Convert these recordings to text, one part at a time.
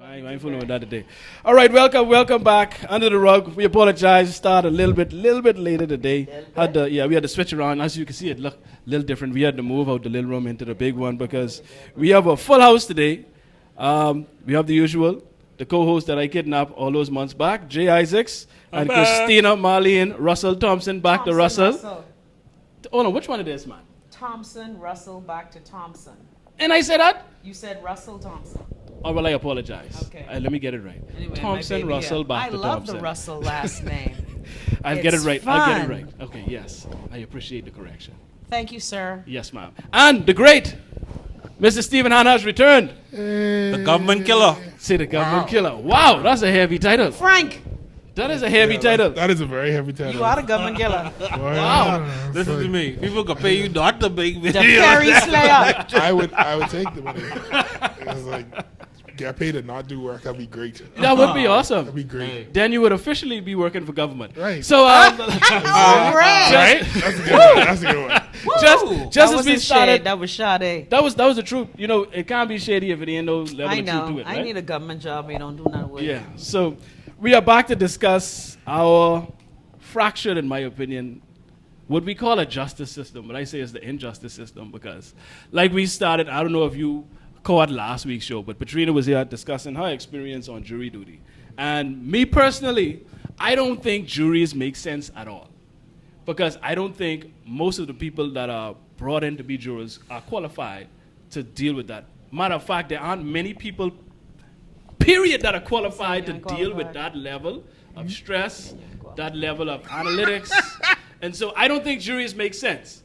I'm fooling with that today. All right, welcome back. Under the rug. We apologize. Started a little bit later today. We had to switch around. As you can see, it looked a little different. We had to move out the little room into the big one because we have a full house today. We have the usual, the co-host that I kidnapped all those months back, Jay Isaacs, and Christina, Marlene, Russell Thompson, back to Russell. Oh no, which one it is, man? Thompson, Russell, back to Thompson. And I said that? You said Russell Thompson. Oh, well, I apologize. Okay. Let me get it right. Anyway, Thompson, Russell, back to Thompson. I love the Russell last name. I'll get it right. Fun. I'll get it right. Okay, yes. I appreciate the correction. Thank you, sir. Yes, ma'am. And the great Mr. Stephen Hanna has returned. The government killer. Say the government killer. Wow, that's a heavy title. Frank. That is a heavy title. That is a very heavy title. You are the government killer. Wow. Listen to me. People can pay you not to make videos. The Perry Slayer. I would take the money. It's like, get paid to not do work. That'd be great. That would be awesome. That'd be great. Then you would officially be working for government. Right. So, Right? That's a good one. That's a good one. just as we started, That was Sade. that was the truth. You know, it can't be shady if it ain't no level I of truth know. to it, right? I need a government job. You don't do nothing with Yeah. it. So we are back to discuss our fractured, in my opinion, what we call a justice system, but I say it's the injustice system because, like we started, I don't know if you caught last week's show, but Patrina was here discussing her experience on jury duty. And me personally, I don't think juries make sense at all because I don't think most of the people that are brought in to be jurors are qualified to deal with that. Matter of fact, there aren't many people period that are qualified to deal with that level of stress, that level of analytics. And so I don't think juries make sense.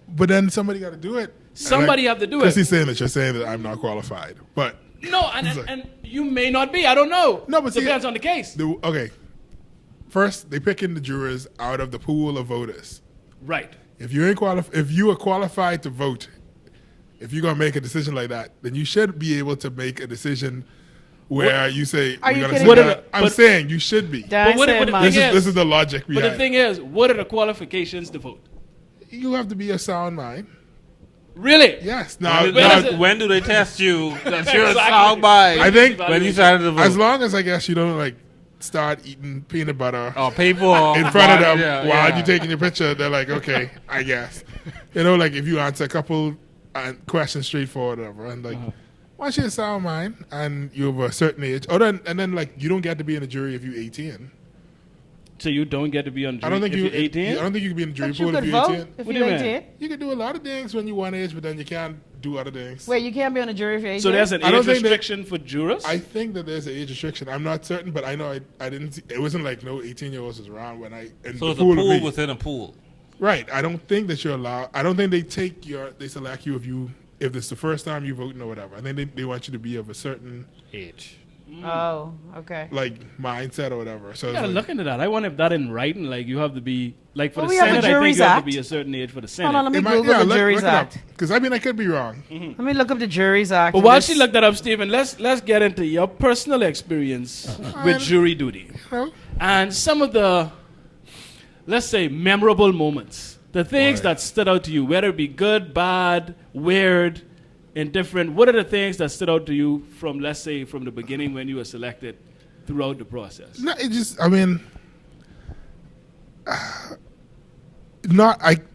But then somebody got to do it. Somebody have to do it. Because he's saying that you're saying that I'm not qualified. But no, and you may not be. I don't know. No, but depends on the case. Okay. First, they picking the jurors out of the pool of voters. Right. If you are qualified to vote, if you're gonna make a decision like that, then you should be able to make a decision where you say, Are you kidding see me? I'm saying you should be. This is the logic behind it. But the thing is, what are the qualifications to vote? You have to be a sound mind. Really? Yes. When do they test you that you're a sound mind? I think when you started to vote. As long as I guess you don't start eating peanut butter people in front of them while you're taking your picture, they're like, okay, I guess. If you answer a couple questions straightforward or whatever, and once you're a sound mind and you're of a certain age, and then you don't get to be in a jury if you're 18. So you don't get to be on jury I don't think if you're 18? I don't think you can be in the jury But you pool could if you're vote 18. if What you're do you mean? 18. You can do a lot of things when you're one age, but then you can't do other things. Wait, you can't be on a jury if you're 18? So there's an I don't age think restriction for jurors? I think that there's an age restriction. I'm not certain, but I know I didn't see, it wasn't like no 18-year-olds was around when I in So the it's a pool pool of me. within a pool. Right. I don't think that you're allowed. I don't think they select you if it's the first time you voting or whatever. I think they want you to be of a certain Age. Oh, okay. Mindset or whatever. So You gotta look into that. I wonder if that in writing, you have to be, for Well, the we have the Senate, I think Juries you have to Act. be a certain age for the Senate. Hold on, let me Google the Juries Act. Because I could be wrong. Let me look up the Juries Act. But while she looked that up, Stephen, let's get into your personal experience with jury duty. And some of the, let's say, memorable moments. The things that stood out to you, whether it be good, bad, weird, indifferent. What are the things that stood out to you from, let's say, from the beginning when you were selected throughout the process? No,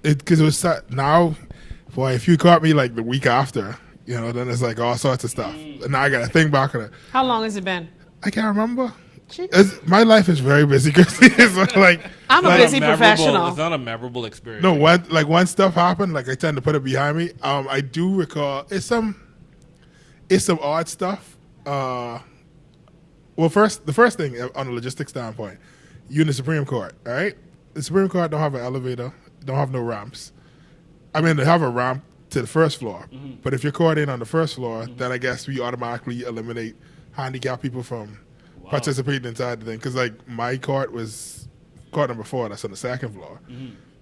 because it was now, boy, if you caught me the week after, then it's all sorts of stuff. And now I got to think back on it. How long has it been? I can't remember. My life is very busy, Chrissy. I'm a busy professional. It's not a memorable experience. No, when stuff happened, I tend to put it behind me. I do recall it's some odd stuff. The first thing on a logistics standpoint, you in the Supreme Court, all right? The Supreme Court don't have an elevator, don't have no ramps. I mean, they have a ramp to the first floor, but if you're caught in on the first floor, then I guess we automatically eliminate handicapped people from participating inside the thing. Because my court was court number 4, that's on the second floor.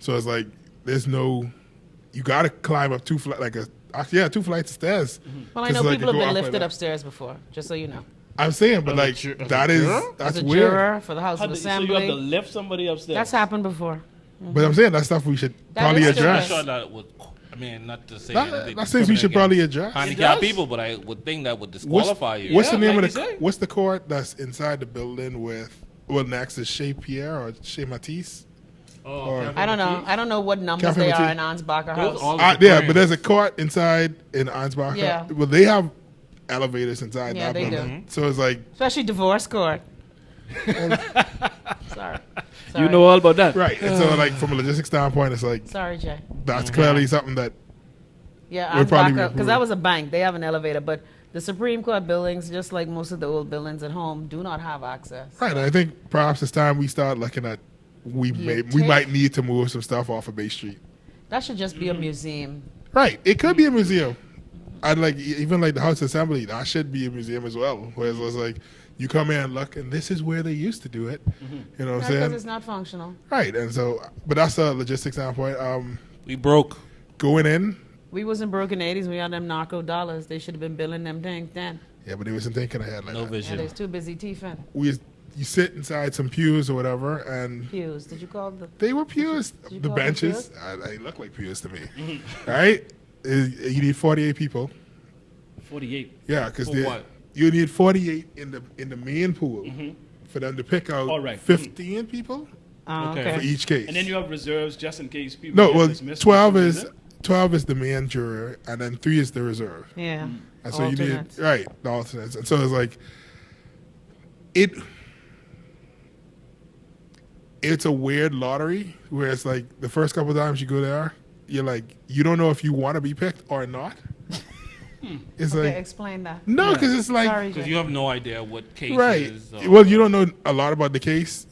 So it's there's no, you got to climb up 2 flights, 2 flights of stairs. Well, I know people have been lifted upstairs before, just so you know. I'm saying, but that's As a weird. juror for the House of Assembly. So you have to lift somebody upstairs? That's happened before. But I'm saying that's stuff we should probably is address. I'm sure that I mean, not to say that seems we should probably adjust. Handicapped people, but I would think that would disqualify you. What's the name of the? What's the court that's inside the building with? Well, next is Chez Pierre or Chez Matisse. I don't know. I don't know what numbers they are in Ansbacher House. Yeah, but there's a court inside in Ansbacher. Yeah. Well, they have elevators inside Yeah, that they building. do. So it's like... Especially divorce court. Sorry. You know all about that. Right. And so like from a logistics standpoint, it's like... Sorry, Jay. That's clearly something that... Yeah, Ansbacher, because that was a bank. They have an elevator, but the Supreme Court buildings, just like most of the old buildings at home, do not have access. Right. And I think perhaps it's time we start looking at... We might need to move some stuff off of Bay Street. That should just be a museum. Right. It could be a museum. I'd like even like the House Assembly. That should be a museum as well. Where it's like you come in and look, and this is where they used to do it. You know what I'm saying? Because it's not functional. Right. And so, but that's a logistics standpoint. We broke. Going in. We wasn't broke in the 80s. We had them narco dollars. They should have been billing them things then. Yeah, but they wasn't thinking ahead like no that. vision. Yeah, they was too busy teething. You sit inside some pews or whatever, and Pews. Did you call the? they were pews. Did you The call them benches, they look like pews to me. Right? You need 48 people. 48. Yeah, because what? you need 48 in the main pool for them to pick out All right. 15 people Oh, Okay. for each case. And then you have reserves just in case people No, get well, dismissed. 12 is the main juror, and then 3 is the reserve. Yeah. And so you Alternates. need the alternates. And so it's like it's a weird lottery where it's like the first couple of times you go there, you're like you don't know if you want to be picked or not. It's Okay, like explain that. no, because it's like Sorry, Because Jay. you have no idea what case right. is. Well, you don't know a lot about the case.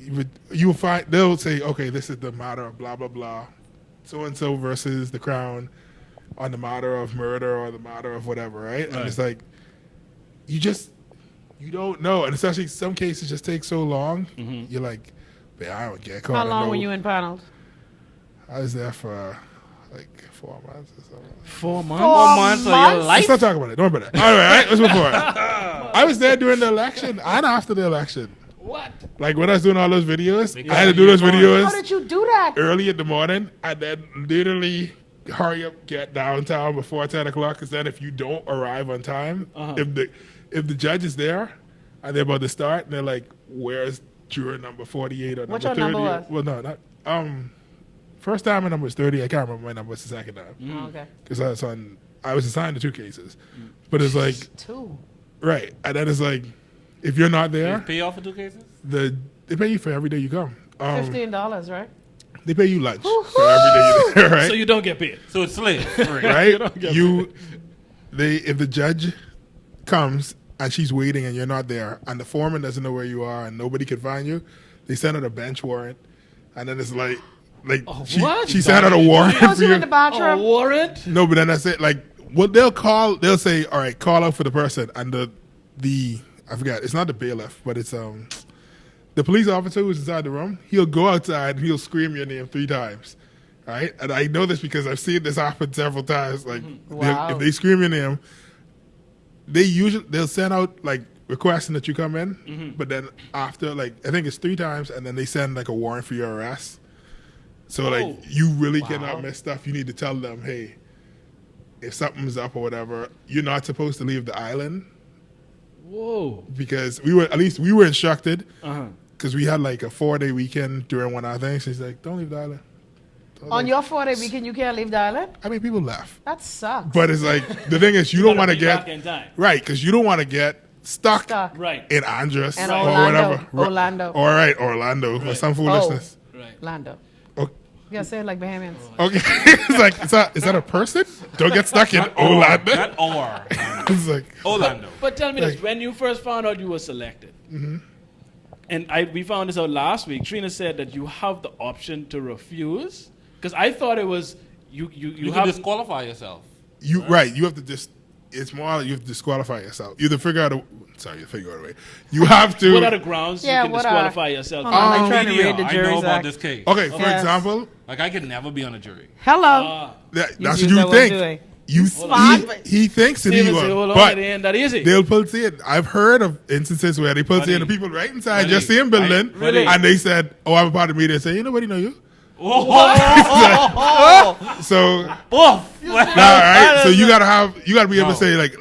You'll find they'll say, okay, this is the matter of blah blah blah, so and so versus the Crown on the matter of murder or the matter of whatever, right? And it's like you don't know, and especially some cases just take so long. You're like, man, I don't get caught. How long were you in panels? I was there for like 4 months or something. 4 months. 4 months of your life. Let's not talk about it. Don't worry about it. All right, let's move forward. I was there during the election and after the election. What? Like when I was doing all those videos, I had to do those videos How did you do that? early in the morning and then literally hurry up, get downtown before 10 o'clock. Because then if you don't arrive on time, if the judge is there and they're about to start and they're like, where's juror number 48 or What number 30? your number was? Well, no, not first time my number was 30. I can't remember my number was the second time. Oh, okay. Because I was assigned to 2 cases. But it's like 2. right. And then it's like if you're not They there, pay off for 2 cases? they pay you for every day you come. $15, right? They pay you lunch for every day you're there, right? So you don't get paid. So it's slave. Right? If the judge comes and she's waiting and you're not there, and the foreman doesn't know where you are and nobody can find you, they send out a bench warrant, and then it's like what? she sent out a warrant Was for you you. in the A bathroom? warrant? No, but then that's it. Like what they'll say, all right, call out for the person, and the I forgot, it's not the bailiff, but it's the police officer who's inside the room. He'll go outside and he'll scream your name 3 times. Right? And I know this because I've seen this happen several times. Like Wow. if they scream your name, they'll send out like requesting that you come in, but then after like I think it's 3 times, and then they send like a warrant for your arrest. So like you really cannot miss stuff. You need to tell them, hey, if something's up or whatever, you're not supposed to leave the island. Whoa. Because we were instructed because we had like a 4-day weekend during one of our things. She's like, don't leave the island. On your 4-day weekend, you can't leave the island? I mean, people left. That sucks. But it's like, the thing is, you don't want to Be back in get, time. right, because you don't want to get stuck Right. in Andros And or Orlando. whatever. Orlando. All right, Orlando or some foolishness. Right. Lando. Oh, You gotta say it like Bahamians. okay. It's like, is that a person? Don't get stuck in Orlando. Not or. It's like, Orlando. But tell me this: when you first found out you were selected, and we found this out last week, Trina said that you have the option to refuse. Because I thought it was you You have can disqualify yourself. you have to just, it's more like you have to disqualify yourself. You have to figure out a way. You have to. what are the grounds Yeah, you can what disqualify yourself? Hold on, I'm trying to Media, read the I know Jury's about Act. this case. Okay, for Yes. example, Like I could never be on a jury. Hello. that's You what use you that word think. doing. He thinks that he Steven say, will, hold on, but it ain't that easy. they'll put in. I've heard of instances where they put in the people right inside just seeing building, Really? and they said, "Oh, I'm a part of the media." Say, "You nobody know you." So, Oof. right? So you gotta be able to say like,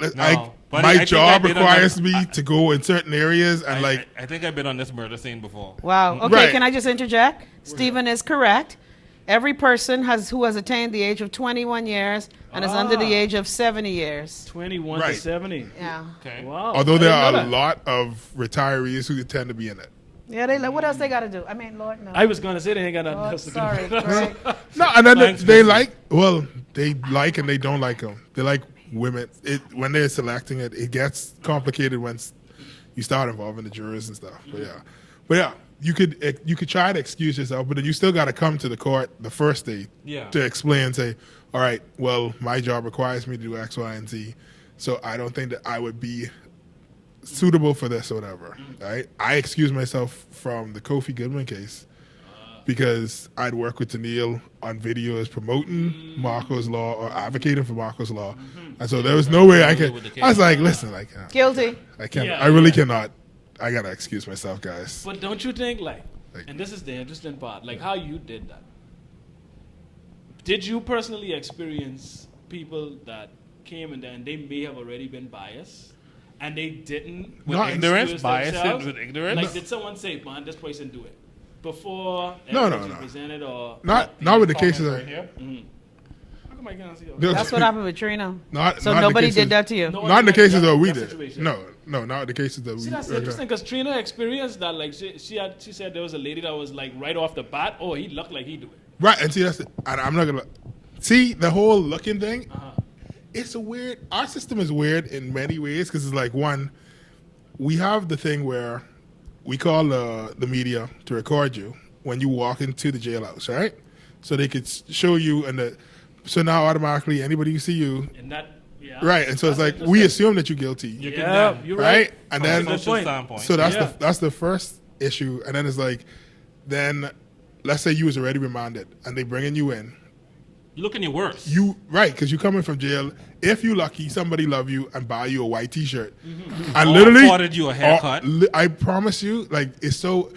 Buddy, my I think job I've been on requires that- me to go in certain areas and I think I've been on this murder scene before. Wow. Okay, Right. can I just interject? Stephen is correct. Every person who has attained the age of 21 years and is under the age of 70 years. 21 to Right. 70. Yeah. Okay. Wow. although I there didn't are know a that. lot of retirees who tend to be in it. Yeah, they what else they got to do? I mean, Lord, no. I was going to say they ain't got nothing Lord, else to do. sorry, Greg. No, and then Thanks, they Chrissy. like and they don't like them. They like women. When they're selecting it, it gets complicated when you start involving the jurors and stuff. But yeah, you could try to excuse yourself, but then you still got to come to the court the first day to explain and say, all right, well, my job requires me to do X, Y, and Z, so I don't think that I would be suitable for this or whatever. Right? I excuse myself from the Kofi Goodman case because I'd work with Tennille on videos promoting Marco's Law or advocating for Marco's Law. And so there was no way I could. I was like, listen, Guilty. I can't. Yeah, I really yeah. cannot. I got to excuse myself, guys. But don't you think, and this is the interesting part, like how you did that. Did you personally experience people that came in there and they may have already been biased and they didn't With Not ignorance, excuse bias themselves? with ignorance. Like, did someone say, man, this person do it before No, evidence no, was no. presented, or Not with the cases. Right here. how come I can't see it? That's what happened with Trina. Not So not nobody the cases, did that to you. No one Not in the did that- cases that we that did. situation. No, not in the cases that we. See, that's interesting because Trina experienced that. Like she said there was a lady that was like right off the bat. Oh, he looked like he do it. Right, and see and I'm not gonna see the whole looking thing. It's a weird. Our system is weird in many ways because it's like one, we have the thing where we call the media to record you when you walk into the jailhouse, right? So they could show you so now automatically anybody who see you, And that, yeah. right? And so it's That's like we interesting. assume that you're guilty, Yeah, you're right? right. And From a then social point. standpoint. so that's Yeah. that's the first issue, and then it's like, then let's say you was already remanded, and they bringing you in. You looking your worst. You right because you coming from jail. If you lucky, somebody love you and buy you a white T-shirt, and Or literally afforded you a haircut. I promise you, like it's so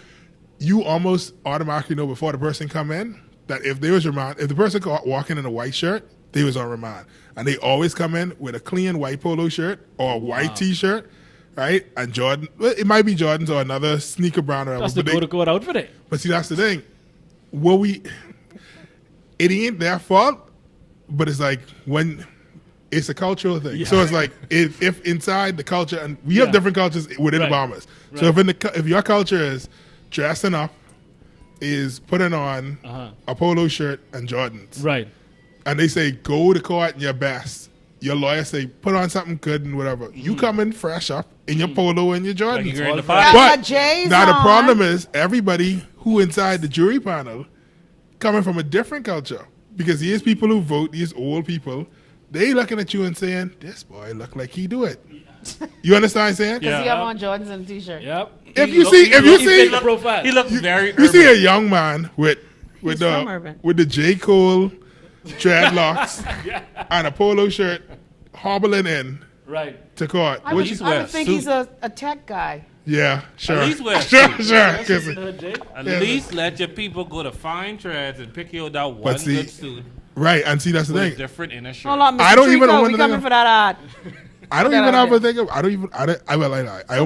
you almost automatically know before the person come in that if they was remand, if the person walking in a white shirt, they was on remand, and they always come in with a clean white polo shirt or a white T-shirt, right? And Jordan, well, it might be Jordans or another sneaker brand or whatever. That's the but go to court outfit. Eh? But see, that's the thing. It ain't their fault, but it's like when it's a cultural thing. So it's like if inside the culture, and we have different cultures within the Right. Bahamas. Right. So if your culture is dressing up, is putting on a polo shirt and Jordans, Right. and they say go to court in your best. Your lawyer say put on something good and whatever. You come in fresh up in your polo and your Jordans. Like you're in the Got fight. my But J's now the on. problem is everybody who inside the jury panel coming from a different culture because these people who vote, these old people, they looking at you and saying, "This boy look like he do it." You understand what I'm saying? Does he have on Jordans and a T-shirt? Yep. If He you look- see, he if look- you he see, fit the profile. He looks very you see a urban. young man with He's from urban. the J. Cole dreadlocks and a polo shirt hobbling in Right. to court. I What would, you- wear I a would think suit. he's a tech guy. yeah, sure. least wear a sure, suit. sure. That's 'cause- just, Jay. At least let your people go to fine threads and pick you out one see, good suit right, and see that's the with a thing. different inner shirt. Hold on, Mr. I don't even Trico, know we when the coming nigga- for that art. I don't Get even out have of a thing. I don't want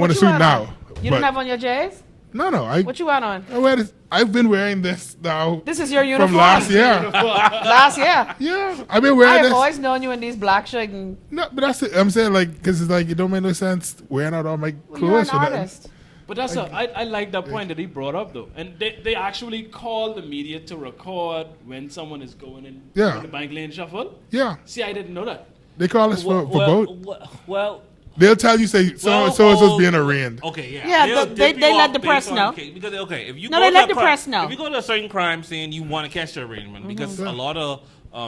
What to you suit had now. on? You but- don't have on your J's? No. What you had on? I wear this. I've been wearing this now This is your uniform. from last year. Last year. Yeah, I've been I wearing have this. always known you in these black shirts. And No, but that's it. I'm saying like because it's like it don't make no sense wearing out all my well, you're an clothes. for nothing. artist. But I like that point that he brought up though, and they actually call the media to record when someone is going in Yeah. the bank lane shuffle. Yeah, See, I didn't know that. they call us for boat. well, They'll tell you say so and so's being arraigned. Okay, yeah. Yeah, They'll they dip you let off the based press on know. the case. Because okay, if you No, go they to let a the crime- press know. If you go to a certain crime scene, you want to catch the arraignment because a lot of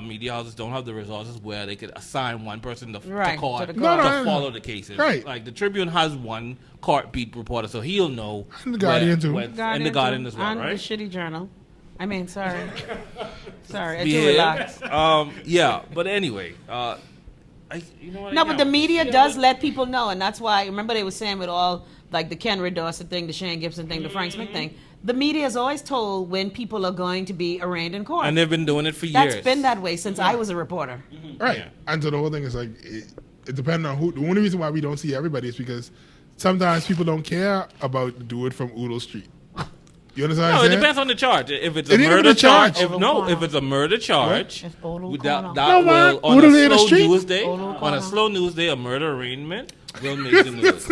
media houses don't have the resources where they could assign one person to Right, court to to, the court. No, follow the cases. Right. Like the Tribune has one court beat reporter, so he'll know. And the Guardian, too. And the Guardian as well, and right? the shitty journal. I mean, sorry. Sorry, I do relax. Yeah, but anyway, you know what? No, but the media does let people know, and that's why. Remember, they were saying with all like the Ken Dorset thing, the Shane Gibson thing, the Frank Smith thing, the media is always told when people are going to be arraigned in court. And they've been doing it for years. That's been that way since I was a reporter. Right. Yeah. And so the whole thing is like, it depends on who. The only reason why we don't see everybody is because sometimes people don't care about the dude from Oodle Street. You understand? No, it depends on the charge. If it's a murder charge, if it's a murder charge, that will on a slow news day, a murder arraignment will make the news.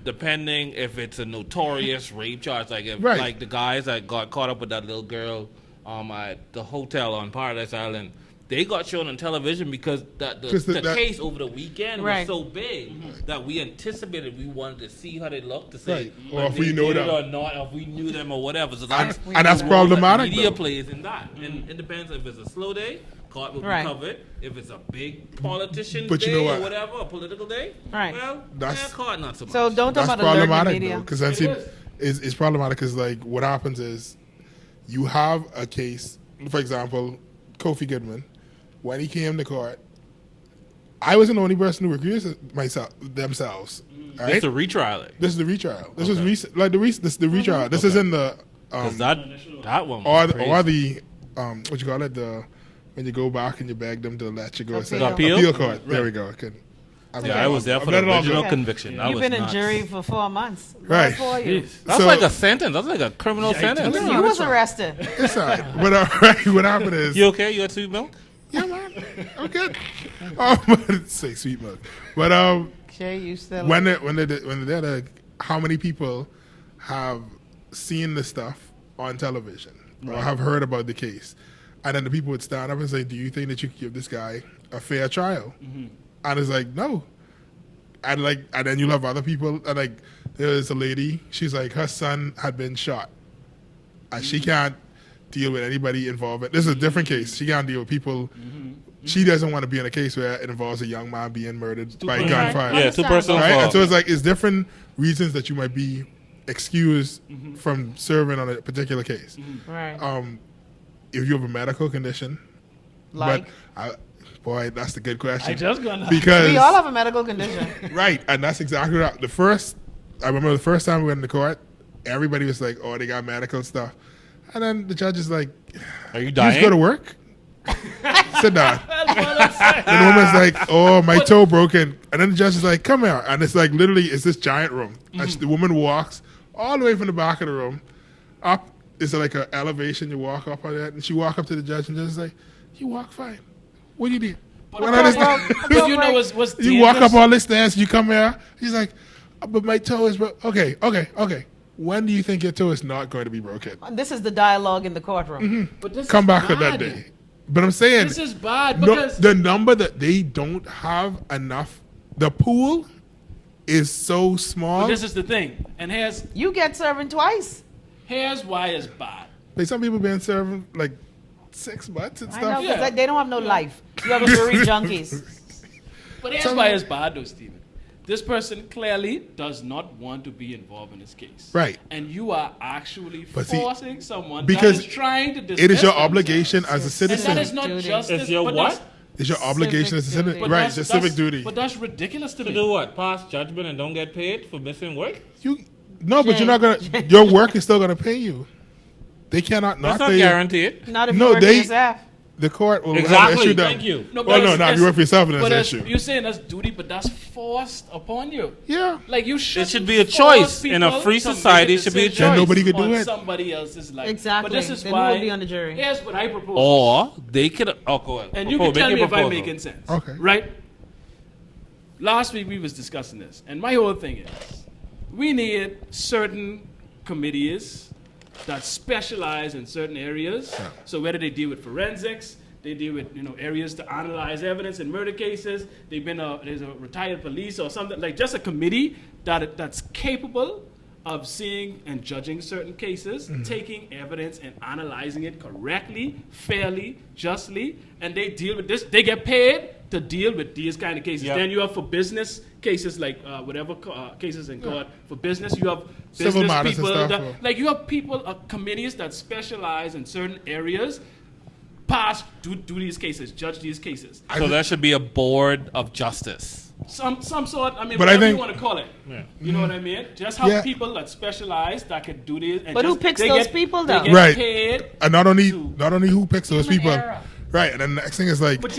Depending if it's a notorious rape charge, like like the guys that got caught up with that little girl at the hotel on Paradise Island. They got shown on television because the case over the weekend was so big that we anticipated, we wanted to see how they looked to say or if we know them or not, if we knew them or whatever. So that's problematic. Media plays in that, and it depends if it's a slow day, court will be covered. If it's a big politician day or whatever, a political day, well, court not so much. So don't talk about problematic media because it's problematic because like what happens is you have a case, for example, Kofi Goodman. When he came to court, I wasn't the only person who recused themselves. Right? This is the retrial. This is the retrial. This was recent. Like this is the retrial. This isn't the that one or the what you call it, the when you go back and you beg them to let you go. Appeal court. Right. There we go. I was there for the original conviction. You've been in jury for 4 months. Right. That's like a sentence. That's like a criminal sentence. You was arrested. It's all right. But what happened is... You okay? You got sweet milk? Yeah, man. I'm good. Say sweet milk. But you still when they're like, how many people have seen this stuff on television or have heard about the case? And then the people would stand up and say, do you think that you could give this guy a fair trial? And it's like, no. And then you'll have other people. And like, there's a lady, she's like, her son had been shot. And she can't deal with anybody involved. This is a different case. She can't deal with people. She doesn't want to be in a case where it involves a young man being murdered by gunfire. Yeah, 2 persons. Right? And so it's like, it's different reasons that you might be excused from serving on a particular case. Right. If you have a medical condition. Like? Boy, that's the good question. I just got because we all have a medical condition. Right, and that's exactly right. I remember the first time we went into court, everybody was like, oh, they got medical stuff. And then the judge is like, are you dying? You just go to work? Sit down. And the woman's like, oh, my toe broken. And then the judge is like, come here. And it's like, literally, it's this giant room. And the woman walks all the way from the back of the room up. It's like an elevation. You walk up on that. And she walk up to the judge and the judge is like, you walk fine. What do you need? You walk up all this stairs. You come here. She's like, but my toe is broken. Okay. When do you think your toe is not going to be broken? This is the dialogue in the courtroom. But this come back on that day. But I'm saying this is bad because the number that they don't have enough. The pool is so small. But this is the thing, and you get serving twice. Here's why it's bad. Like some people been serving like 6 months and stuff. I know, because they don't have no life. You have jury junkies. But here's why it's bad, though, Stephen. This person clearly does not want to be involved in this case. Right. And you are actually forcing someone because that is trying to dismiss it is your obligation as a citizen. And that is not justice. It's your what? It's your obligation as a citizen. Right, it's your civic duty. But that's ridiculous to me. To do what? Pass judgment and don't get paid for missing work? But you're not going to... Your work is still going to pay you. They cannot not pay you. That's not guaranteed. Not if you work for yourself. The court will issue them. Thank you. Not if you work for yourself, then that's an issue. You're saying that's duty, but that's forced upon you. Yeah. Like you should. It should be a choice in a free society. It should be a choice. And nobody could do it. Somebody else's life. Exactly. But this is then why. Who will be on the jury? Here's what I propose. Or they could. Oh, go ahead. And you can tell me if I'm making sense. Okay. Right. Last week we was discussing this, and my whole thing is, we need certain committees that specialize in certain areas. Yeah. So whether they deal with forensics, they deal with areas to analyze evidence in murder cases. There's a retired police or something, like just a committee that's capable of seeing and judging certain cases, taking evidence and analyzing it correctly, fairly, justly, and they deal with this. They get paid to deal with these kind of cases. Yep. Then you have for business cases, like cases in court for business. You have civil business people and you have people, committees that specialize in certain areas. Do these cases, judge these cases. So there should be a board of justice. Some sort. I mean, but whatever you want to call it. Yeah. You know what I mean? Just have people that specialize that could do this. And but who picks those people though? They get paid. And not only who picks those people. Error. Right. And then the next thing is like. But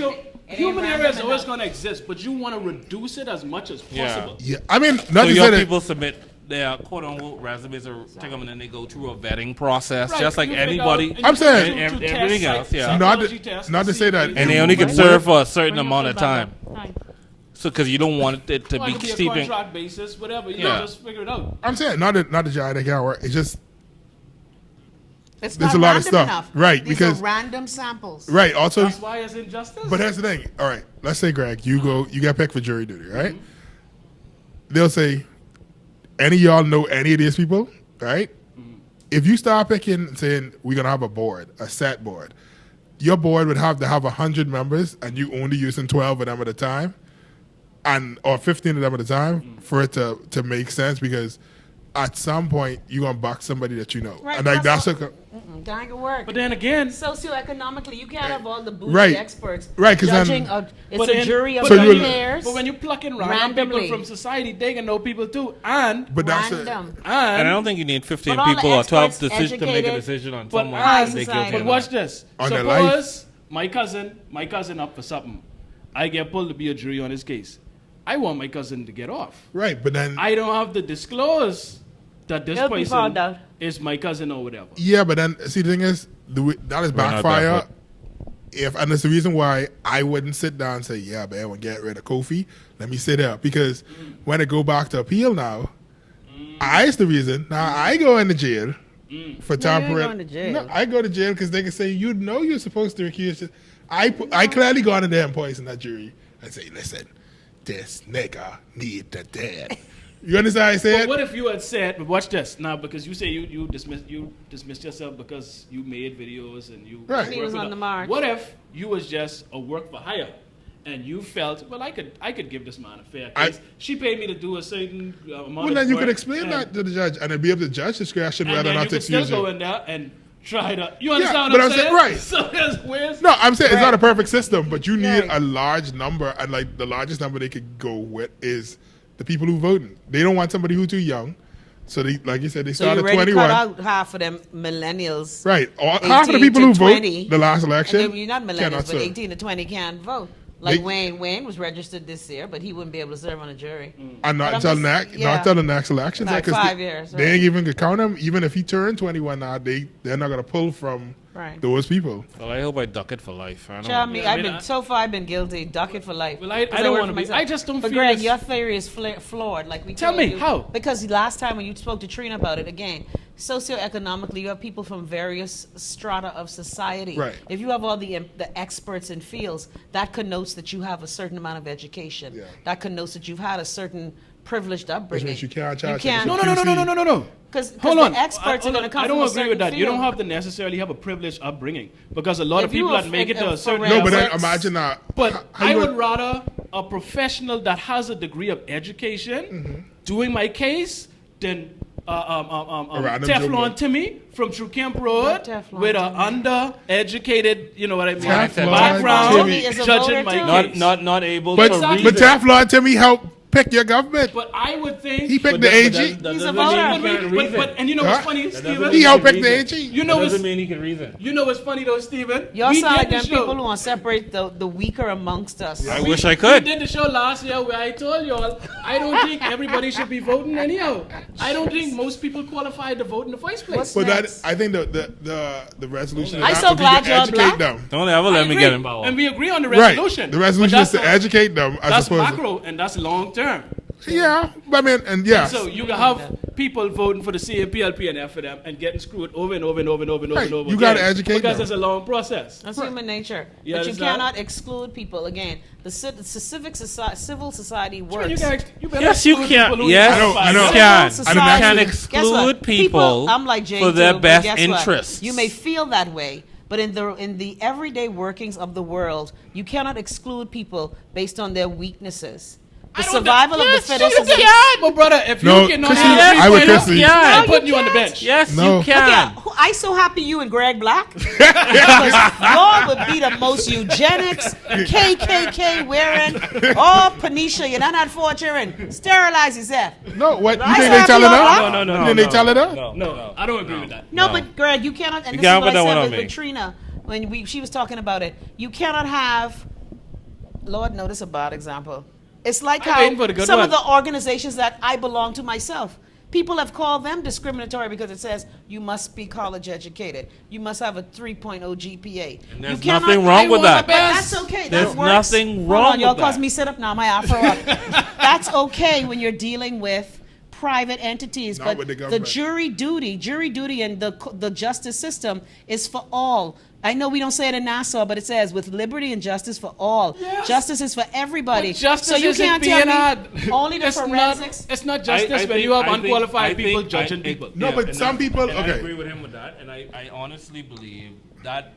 human error is always going to exist, but you want to reduce it as much as possible. Yeah. I mean, not so to your say people submit their quote-unquote resumes or take them and then they go through a vetting process, just like anybody. I'm saying everything else, not to say that. And they only can serve for a certain amount of time. So, because you don't want it to be steeping. Contract basis, whatever. You know, just figure it out. I'm saying not the job that can't work. It's just there's a lot of stuff, enough. right? These because are random samples, right? Also, that's why it's injustice. But here's the thing. All right, let's say Greg, you get picked for jury duty, right? Mm-hmm. They'll say, any of y'all know any of these people, right? Mm-hmm. If you start picking and saying we're gonna have a set board, your board would have to have 100 members, and you only using 12 of them at a time. Or 15 of them at a time for it to make sense, because at some point you're gonna box somebody that you know, right, and like that's that ain't gonna work. But then again, socioeconomically, you can't have all the bougie experts judging. It's a jury of pairs. But when you pluck in random people from society, they can know people too, and random. And I don't think you need 15 people or 12 to make a decision on someone. But watch this. Suppose my cousin up for something. I get pulled to be a jury on his case. I want my cousin to get off. Right, but then I don't have to disclose that this person is my cousin or whatever. Yeah, but then see the thing is, that is backfire. And that's the reason why I wouldn't sit down and say, yeah, man, we'll get rid of Kofi. Let me sit there, because when it go back to appeal now, it's the reason. Now I go into jail for temporary. No, I go to jail because they can say you're supposed to recuse. I clearly go into there and poison that jury and say, listen, this nigga need the dead. You understand what I said? But what if you had said, but watch this now, because you say you dismissed yourself because you made videos and you he was on the march. What if you was just a work for hire and you felt, well, I could give this man a fair case. She paid me to do a certain amount of work. Well, then you could explain that to the judge and it'd be able to judge discretion whether or not to excuse you. And then you could still go in there and try to, you understand what I'm saying? Right. So no, I'm saying it's not a perfect system, but you need a large number, and like the largest number they could go with is the people who voting. They don't want somebody who's too young, so they, like you said, they start at 21. So you cut out half of them millennials, right? Half of the people who vote the last election. And you're not millennials, but 18 to 20 can't vote. Like Wayne was registered this year, but he wouldn't be able to serve on a jury. And not until the next elections. Like 5 years. They ain't even gonna count him. Even if he turned 21 now, they're not gonna pull from those people. Well, I hope I duck it for life. I've been guilty. Duck it for life. Well, I don't want to be. I just don't feel. But Greg, your theory is flawed. Like we tell me how. Because last time when you spoke to Trina about it, again, socioeconomically, you have people from various strata of society. Right. If you have all the experts in fields, that connotes that you have a certain amount of education. Yeah. That connotes that you've had a certain privileged upbringing. Which means you can't charge. No. Because the experts are going to come. I don't agree with that. Field. You don't have to necessarily have a privileged upbringing, because a lot of people that make it to a certain. No, but then imagine that. But I would rather a professional that has a degree of education doing my case than Teflon Timmy from True Camp Road with an undereducated, you know what I mean, background judging my case. Not able to reason. But Teflon Timmy helped pick your government. But I would think he picked the AG. He's a voter. And you know what's funny, Stephen? He helped pick the AG. You know, doesn't mean he can reason. You know what's funny though, Stephen? Y'all sound like them people who want to separate the weaker amongst us. I wish I could. We did the show last year where I told y'all I don't think everybody should be voting anyhow. I don't think most people qualify to vote in the first place. But I think the resolution is I'm so glad y'all educate them. Don't ever let me get involved. And we agree on the resolution. Right. The resolution is to educate them. That's macro and that's long term. Yeah, I mean, and yeah. So you can have people voting for the CMPLP and F for them and getting screwed over and over and over and over and over and over. You got to educate because them. it's a long process. That's human nature. But you cannot exclude people. Again, the civil society works. Yes, you can. Yes, I know. You can exclude people for their best interests. You may feel that way. But in the everyday workings of the world, you cannot exclude people based on their weaknesses. The survival of the fittest is... Well, brother, if you cannot I would Chrissy. I'm putting you on the bench. Yes, you can. I so happy you and Greg Black. Because y'all would be the most eugenics, KKK wearing, Panisha, you're not for children. Sterilize yourself. No, what? You think they telling her? No. You think they telling her? No, I don't agree with that. No, but Greg, you cannot, and this is what I said with Trina when she was talking about it. You cannot have, Lord, no, this is a bad example. It's like how some of the organizations that I belong to myself, people have called them discriminatory because it says you must be college educated. You must have a 3.0 GPA. And there's nothing wrong with that. But that's okay. There's nothing wrong with that. Y'all caused me sit up now. My afro up. That's okay when you're dealing with private entities. Not but with the jury duty and the justice system is for all. I know we don't say it in Nassau, but it says with liberty and justice for all. Yes. Justice is for everybody. But justice so you can't tell me only the forensics. It's not justice when you have unqualified people judging people. No, but some people. Okay, I agree with him with that, and I honestly believe that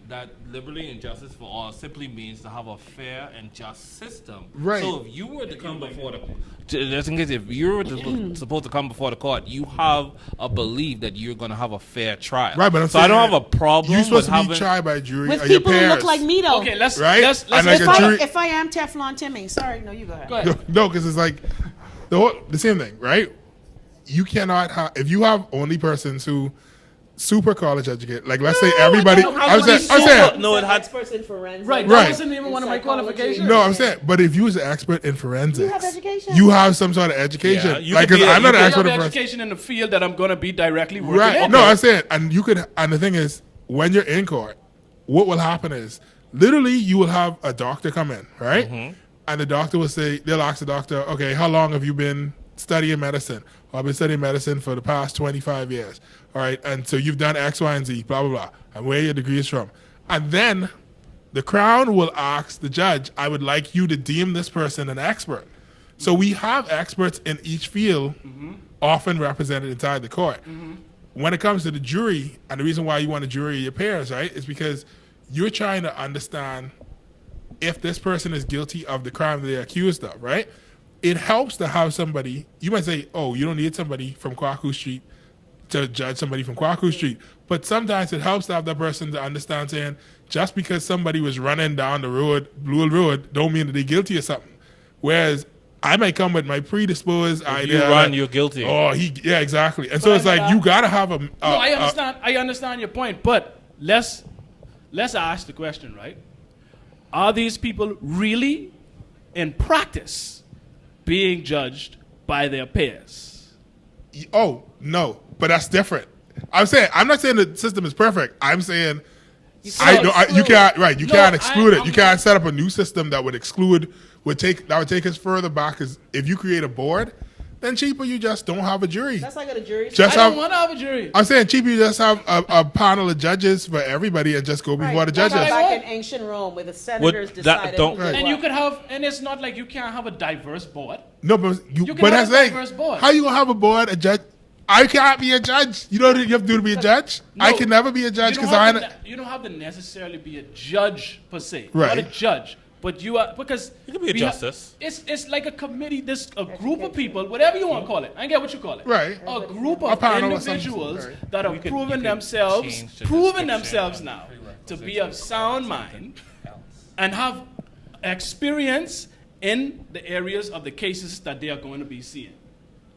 liberty and justice for all simply means to have a fair and just system. Right. So if you were to come before just in case if you were supposed to come before the court, you have a belief that you're going to have a fair trial. Right, but I'm so I don't have a problem. You're supposed to be tried by a jury with people who look like me, though. Okay, let's right. Let's if I am Teflon Timmy, sorry, no, you go ahead. No, because it's like the same thing, right? You cannot have if you have only persons who super college educated. Like, let's say everybody. I'm saying. No, it had experts in forensics. Right. That wasn't even one of my qualifications. No, I'm saying, but if you was an expert in forensics, you have education. You have some sort of education. Yeah, like, because I'm not an expert in forensics. Education in the field that I'm going to be directly working right. in. No, I'm saying, and you could. And the thing is, when you're in court, what will happen is, literally, you will have a doctor come in, right? Mm-hmm. And the doctor will say, they'll ask the doctor, okay, how long have you been studying medicine? Well, I've been studying medicine for the past 25 years. All right, and so you've done X, Y, and Z, blah, blah, blah. And where are your degrees from? And then the Crown will ask the judge, I would like you to deem this person an expert. So we have experts in each field, often represented inside the court. When it comes to the jury, and the reason why you want a jury of your peers, right, is because you're trying to understand if this person is guilty of the crime that they're accused of, right? It helps to have somebody, you might say, oh, you don't need somebody from Kwaku Street to judge somebody from Kwaku Street. But sometimes it helps to have that person to understand saying, just because somebody was running down the road, Blue Road, don't mean that they're guilty of something. Whereas I might come with my predisposed idea. You run, you're guilty. Oh, yeah, exactly. And so it's like, you got to have a... I understand your point, but let's ask the question, right? Are these people really, in practice, being judged by their peers? Oh, no. But that's different. I'm not saying the system is perfect. I'm saying you can't exclude it. You can't set up a new system that would exclude would take us further back. Because if you create a board, then cheaper you just don't have a jury. That's like a jury. I don't want to have a jury. I'm saying cheaper you just have a panel of judges for everybody and just go before the judges. Like in ancient Rome where the senators decided. And you could have, and it's not like you can't have a diverse board. No, but you can have a diverse board. How you gonna have a board, a judge? I can't be a judge. You know what you have to do to be a judge? No, I can never be a judge because you don't have to necessarily be a judge per se. Right. Not a judge. But you are, because you can be a justice. It's like a committee, a group of people, whatever you want to call it. I get what you call it. Right. A group of individuals that have proven themselves now to be of sound mind and have experience in the areas of the cases that they are going to be seeing.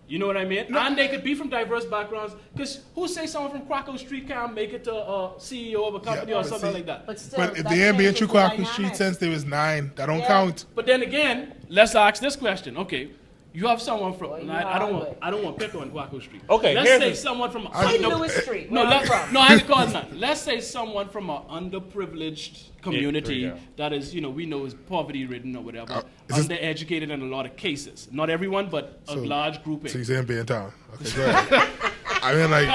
You know what I mean? No. And they could be from diverse backgrounds. Because who say someone from Kwaku Street can't make it to a CEO of a company or something like that? But if they ain't been through Kwaku Street since they was 9, that don't count. But then again, let's ask this question. Okay, you have someone from I don't want to pick on Kwaku Street. Okay, let's say someone from Lewis Street. No, I ain't calling that. Let's say someone from an underprivileged community that is, we know is poverty ridden or whatever, undereducated in a lot of cases. Not everyone, but a large grouping. So you're saying be in town. Okay, go ahead. I mean, like,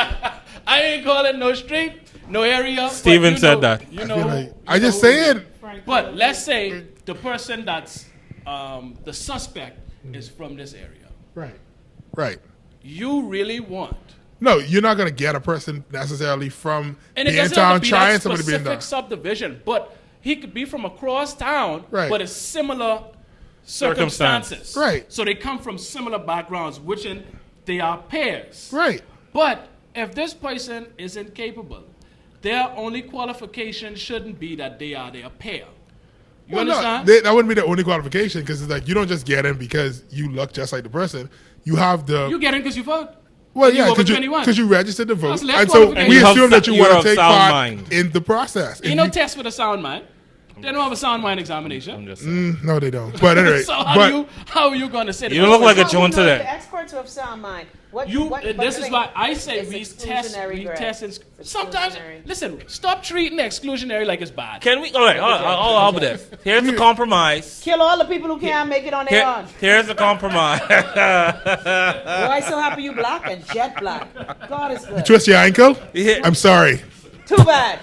I ain't calling no street, no area. Steven said that. I just saying. But let's say the person that's the suspect is from this area. Right. You really want. No, you're not going to get a person necessarily from and the town trying somebody to be in specific subdivision, but he could be from across town, but it's similar circumstances. Right. So they come from similar backgrounds, which they are pairs. Right. But if this person is incapable, their only qualification shouldn't be that they are their pair. You well, understand? No, that wouldn't be the only qualification because it's like you don't just get in because you look just like the person. You have the. You get in because you vote. Well, yeah, because you registered to vote, and so we assume that you want to take part mind. in the process. Ain't no test for the sound mind. They don't have a sound mind examination. I'm just saying. No, they don't. But anyway, so how are you going to say that? You look like a Joan today. The experts who have sound mind. This is why I say we test. Sometimes, listen, stop treating exclusionary like it's bad. Can we? All right, I'll be this. Here's the compromise. Kill all the people who can't make it on their own. Here's the compromise. Why so happy you black and jet black? God is good. You twist your ankle? Yeah. I'm sorry. Too bad.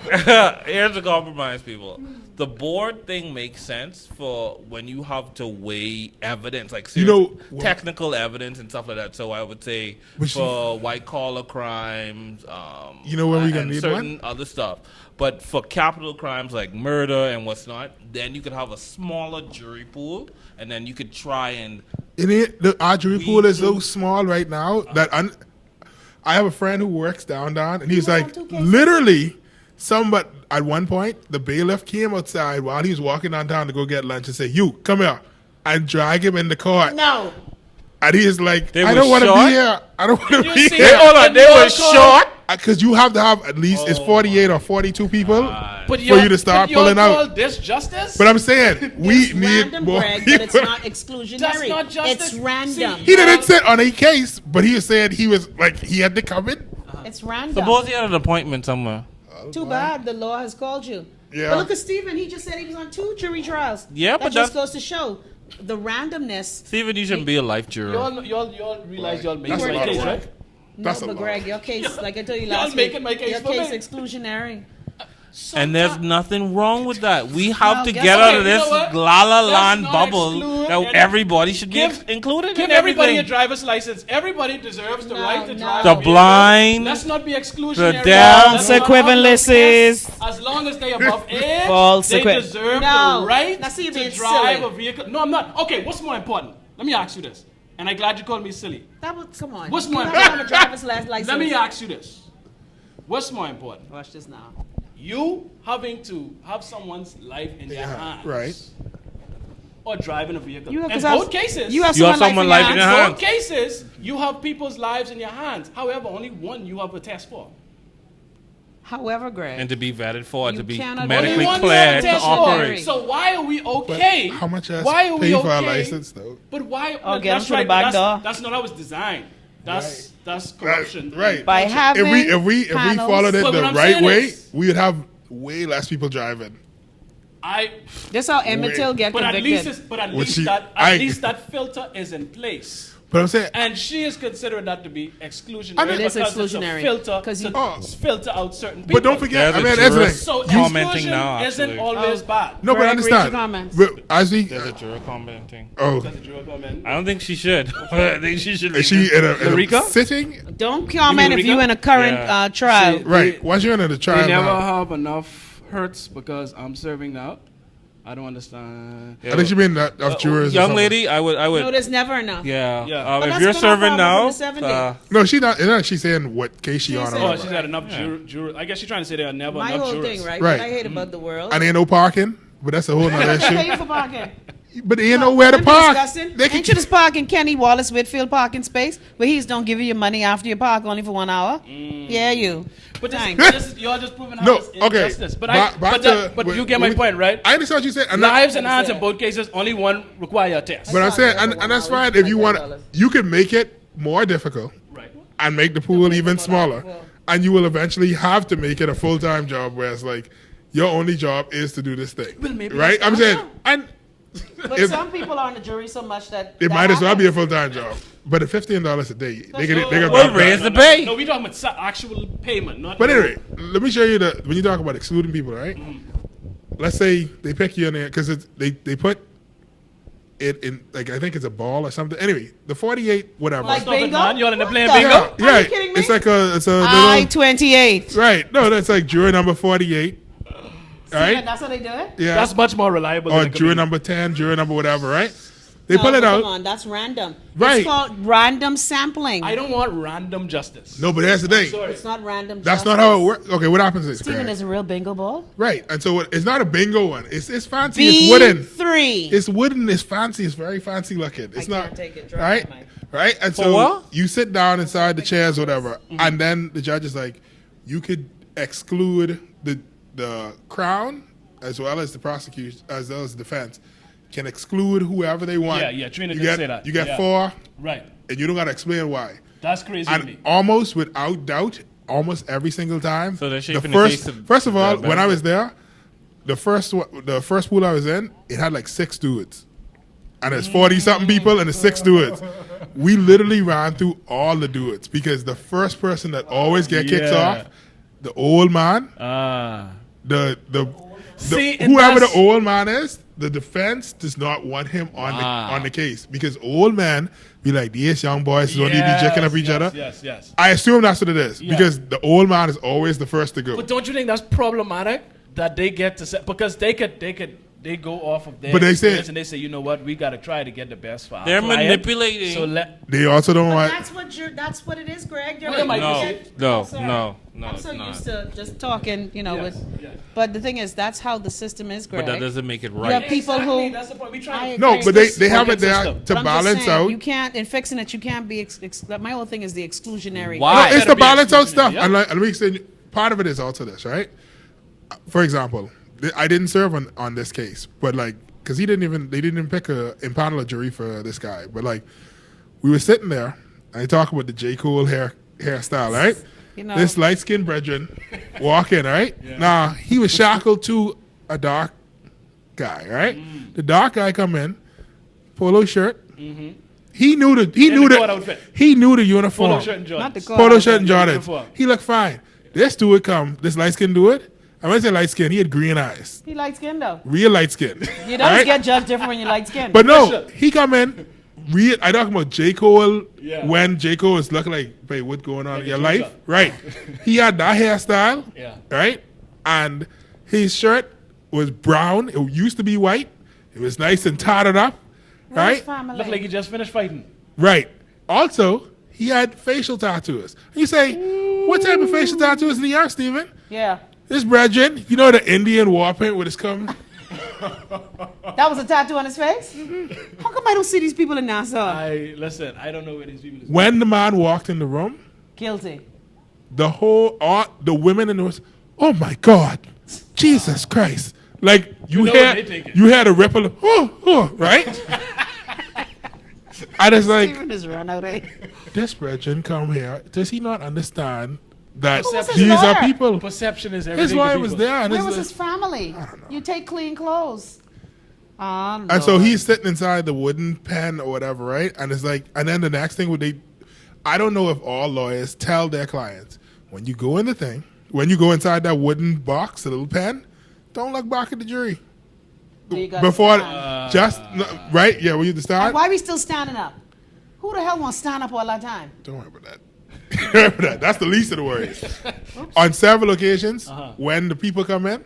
Here's the compromise, people. The board thing makes sense for when you have to weigh evidence, like technical evidence and stuff like that. So I would say for white collar crimes, when we're gonna need certain other stuff. But for capital crimes like murder and what's not, then you could have a smaller jury pool, and then you could try and. Our jury pool is so small right now that I have a friend who works down, and he's like, literally. But at one point, the bailiff came outside while he was walking downtown to go get lunch and say, "You, come here," and drag him in the court. No. And he is like, "I don't want to be here. I don't want to be here." Hold on, they were short? Because you have to have at least, it's 48 or 42 people for you to start pulling out. Call this justice? But I'm saying, we need more Greg, people. but it's not exclusionary. That's not justice. It's random. He didn't sit on a case, but he said he was like, he had to come in. It's random. Suppose he had an appointment somewhere. Too bad the law has called you. Yeah. But look at Stephen. He just said he was on 2 jury trials. Yeah, that just goes to show the randomness. Stephen, you shouldn't be a life juror. Y'all realize y'all making That's my a case, lot. right? No, but Greg, your case, like I told you last week, making my case your for case me. exclusionary. And there's nothing wrong with that. We have to guess get what? out of this la la land bubble that everybody should be included. Give everybody a driver's license. Everybody deserves the right to drive. The blind, let's not be exclusionary. the deaf, equivalencies. As long as they above age, False they deserve the right to drive a vehicle. No, I'm not. Okay, what's more important? Let me ask you this. And I'm glad you called me silly. Come on. What's more important? important? Let me ask you this. What's more important? Watch this now. You having to have someone's life in your hands. Right. Or driving a vehicle. In both cases, you have someone's life in your hands. In both cases, you have people's lives in your hands. However, only one you have a test for. However, Greg. And to be vetted for, to be cannot medically only one cleared you have to a test for. operate. So why are we okay? But how much has why are we pay okay? for our license, though? But why? Oh, get that's them through the back door. That's not how it's designed. That's corruption. Right. By having if we followed it But the what I'm right saying way, is- we would have way less people driving. That's how Emmett Till get But convicted. at least that filter is in place. But I'm saying, And she is considering that to be exclusionary. I mean, it is because exclusionary. It's a filter to filter out certain people. but don't forget, There's I a mean, that's the juror thing. So commenting exclusion now, isn't actually. always bad. No, but Greg, understand. read your comments. But as we, There's a juror commenting. That's a juror comment. I don't think she should. I think she should. is she in a Marika? sitting? Don't comment if Marika? you're in a current trial. Right. Once you're in the trial, They never now, have enough hurts because I'm serving now. I don't understand. I think you mean that of jurors. or Young something. lady, I would. No, there's never enough. Yeah. Yeah. But If that's you're been our serving problem from now, the 70s. No, she's not. She's saying what case she on. said- or Oh, whatever. she's had enough jurors. I guess she's trying to say there are never My enough whole jurors. thing, right? Right. What I hate about the world. And ain't no parking, but that's a whole nother I pay issue. you for parking. But they ain't nowhere to park. They Ain't you just park in Kenny Wallace Whitfield parking space where he's don't give you your money after you park only for 1 hour? Yeah, you. But Thanks. you're just proving how No, it's okay. injustice. But Back you get my point, right? I understand what you said. And Lives and hands in both cases, only one require a test. But I'm saying, and that's fine if you want. You can make it more difficult Right. and make the pool even smaller, and you will eventually have to make it a full-time job where it's like your only job is to do this thing, Well, maybe right? that's I'm saying, and But If- some people are on the jury so much that it that might as well be a happens. full-time job. But at $15 a day, they can Well, raise the pay. No, we talking about actual payment, not. But anyway, let me show you when you talk about excluding people, right? Let's say they pick you in there because they put it in, like, I think it's a ball or something. Anyway, the 48 whatever. Like Stop it, bingo? man. You all in there What playing the- bingo? yeah, Are right. you kidding me? It's like a little, I-28. right. No, that's like juror number 48. See, Right? that's how they do it? Yeah. That's much more reliable. Or than a juror committee. number 10, juror number whatever, right? They pull it out. Come on, that's random. Right. It's called random sampling. I don't want random justice. No, but that's the thing. It's not random. That's not how it works. Okay, what happens is Stephen is a real bingo ball. Right, and so it's not a bingo one. It's fancy. It's wooden. B3. It's wooden. It's fancy. It's very fancy looking. It's I not can't take it. right. Right, and so you sit down inside the chairs, whatever, and then the judge is like, you could exclude the Crown as well as the prosecution as well as the defense can exclude whoever they want. Yeah. Trina did say that. You get 4, right, and you don't got to explain why. That's crazy to And me. almost without doubt, almost every single time. So they're shaping the case first of all, when I was there, the first pool I was in, it had like 6 stewards. And there's 40-something people and there's 6 stewards. We literally ran through all the stewards because the first person that always get kicked off, the old man, whoever the old man is, the defense does not want him on the case because old men be like, these young boys don't even be checking up each other. Yes. I assume that's what it is because the old man is always the first to go. But don't you think that's problematic that they get to say, because they go off of their experience and they say, you know what, we got to try to get the best for our They're client. manipulating. So they also don't want. That's what it is, Greg. No. I'm so used to just talking, but the thing is, that's how the system is, Greg. But that doesn't make it right. You have people who. That's the point. We try. No, but they have it there to balance out. You can't in fixing it. You can't be. My whole thing is the exclusionary. Why? No, it's the balance out stuff, Yeah. and let me say, part of it is also this, right? For example, I didn't serve on this case, but because they didn't even pick impanel a jury for this guy, but we were sitting there and I talk about the J. Cole hairstyle, right? This light skinned brethren walk in, right? Yeah. Now he was shackled to a dark guy, right? The dark guy come in, polo shirt. Mm-hmm. He knew the uniform. Polo shirt and Jordans. Polo shirt and Jordans. He looked fine. This dude this light skinned dude. I went to light skin. He had green eyes. He light skin though. Real light skin. You don't get judged different when you light skin. But no, he come in. I talking about J. Cole when J. Cole is looking like, hey, what's going on in your life? Right. He had that hairstyle. Yeah. Right. And his shirt was brown. It used to be white. It was nice and tattered up. Right. Looked like he just finished fighting. Right. Also, he had facial tattoos. You say, what type of facial tattoos do you have, Stephen? Yeah. This brethren, the Indian war paint with his come. That was a tattoo on his face? Mm-hmm. How come I don't see these people in Nassau? I don't know where these people are. When the man walked in the room, guilty. The women in the room, oh my God, Jesus Christ. You had a ripple of, right? I just Stephen is run out, this brethren come here. Does he not understand that these are people? Perception is everything. His lawyer was there. Where was his family? I don't know. You take clean clothes. And so he's sitting inside the wooden pen or whatever, right? And it's and then the next thing I don't know if all lawyers tell their clients, when you go inside that wooden box, the little pen, don't look back at the jury. Before, right? Yeah, will you stand? Why are we still standing up? Who the hell wants to stand up all that time? Don't worry about that. That's the least of the worries. On several occasions, when the people come in,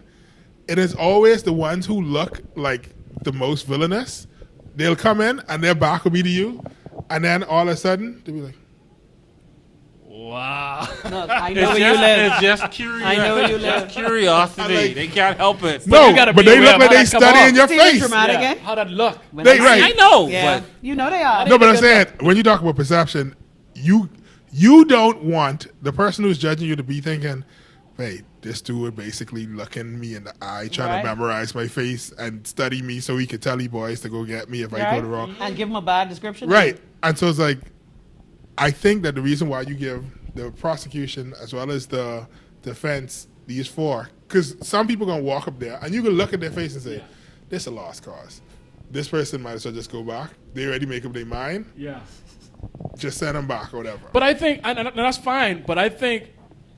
it is always the ones who look like the most villainous. They'll come in and their back will be to you, and then all of a sudden they'll be like, "Wow!" No, I know where you live. It's just curiosity. I know where you live. Just curiosity. They can't help it. No, but they look like they study in your face. Dramatic, How that look? I know. Yeah, but you know they are. No, but I'm saying when you talk about perception, you don't want the person who's judging you to be thinking, hey, this dude basically looking me in the eye, trying to memorize my face and study me so he could tell you boys to go get me if I go to wrong. And give him a bad description. Right. And so it's I think that the reason why you give the prosecution as well as the defense these 4, because some people going to walk up there and you can look at their face and say, this is a lost cause. This person might as well just go back. They already make up their mind. Yeah. Just send them back or whatever. But I think, and that's fine, but I think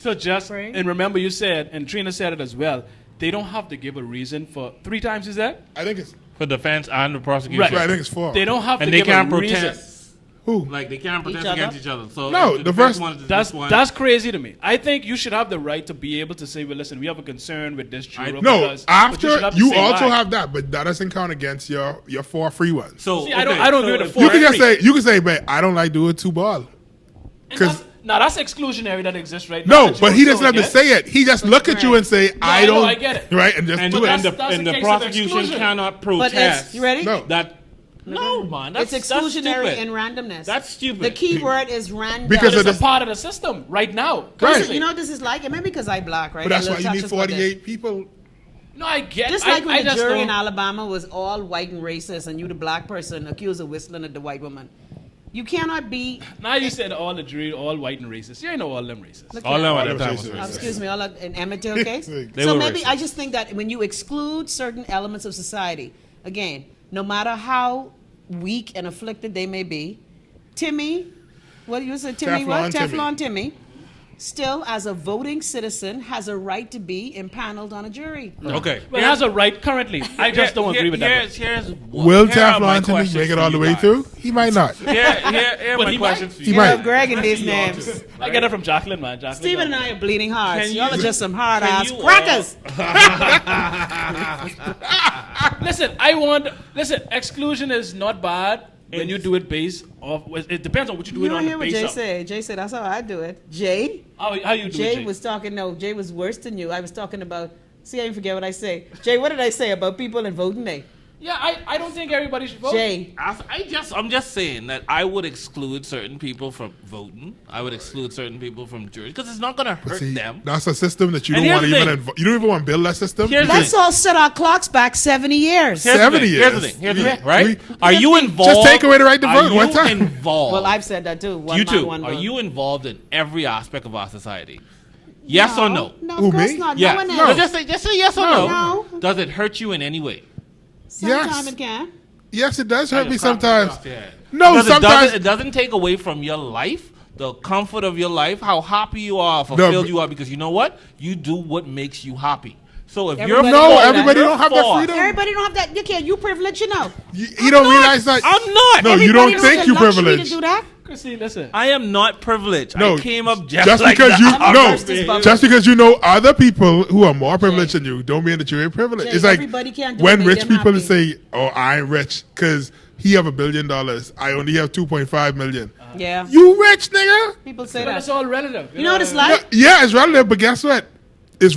and remember you said, and Trina said it as well, they don't have to give a reason for 3 times, is that? I think it's for defense and the prosecution. Right. I think it's 4. They don't have to give a reason. Who? Like they can't protest against each other. So no, the first one that's crazy to me. I think you should have the right to be able to say, well, listen, we have a concern with this juror. No, after you also have that, but that doesn't count against your 4 free ones. So see, I don't agree with the 4. You can say, but I don't like doing 2 ball. Because now that's exclusionary that exists right now. No, but he doesn't have to say it. He just look at you and say, I don't. I get it. Right, and just do it. And the prosecution cannot protest. You ready? No, man. That's exclusionary and randomness. That's stupid. The key word is random. Because it's a part of the system right now. Right. You know what this is like? It may be because I'm black, right? But that's why you need 48 people. No, I get it. Just like when the jury in Alabama was all white and racist, and you, the black person, accused of whistling at the white woman. You cannot be. Now you said all the jury, all white and racist. You ain't know all them racist. All them at the time was racist. Excuse me, all in Emmett Till case. So maybe I just think that when you exclude certain elements of society, again, no matter how weak and afflicted they may be, Timmy, what you said, Timmy, what? Teflon Timmy, still as a voting citizen has a right to be impaneled on a jury. Okay. Well, has a right currently. I just don't agree with that. Will Teflon Timmy make it all the way through? He might not. Here my questions for you. He might. Greg and these names. I get it from Jacqueline, man. Stephen and I are bleeding hearts. Y'all are just some hard ass crackers. Listen, exclusion is not bad when you do it based off. It depends on what you do it on. You don't hear what Jay said. said. Jay said, that's how I do it. Jay? How you do Jay it, Jay? was talking, Jay was worse than you. I was talking about, see, I didn't forget what I say. Jay, what did I say about people and voting day? Yeah, I don't think everybody should vote. Jay. I'm just saying that I would exclude certain people from voting. I would exclude certain people from juries because it's not going to hurt them. That's a system that you don't want to even. You don't even want to build that system. Let's all set our clocks back 70 years. 70 years. Here's the thing, right? Are you involved? Just take away the right to vote one time. Are you involved? Well, I've said that too. You too. Are you involved in every aspect of our society? Yes or no? No, of course not. Yeah. No one No. is. Just say yes or no. No. Does it hurt you in any way? Sometimes it can. Yes, it does hurt me sometimes. No, sometimes it doesn't take away from your life, the comfort of your life, how happy you are, fulfilled you are, because you know what? You do what makes you happy. So if everybody don't have that freedom. Everybody don't have that. You privileged, you know. You don't realize that. I'm not. No, you don't think you privileged. To do that? Chrissy, listen. I am not privileged. No, I came up just like because that. just because you know other people who are more privileged than you, don't mean that you're privileged. It's like when rich people say, "Oh, I'm rich because he have $1 billion. I only have 2.5 million." Yeah, you rich nigga. People say that. It's all relative. You know what it's like? Yeah, it's relative, but guess what? It's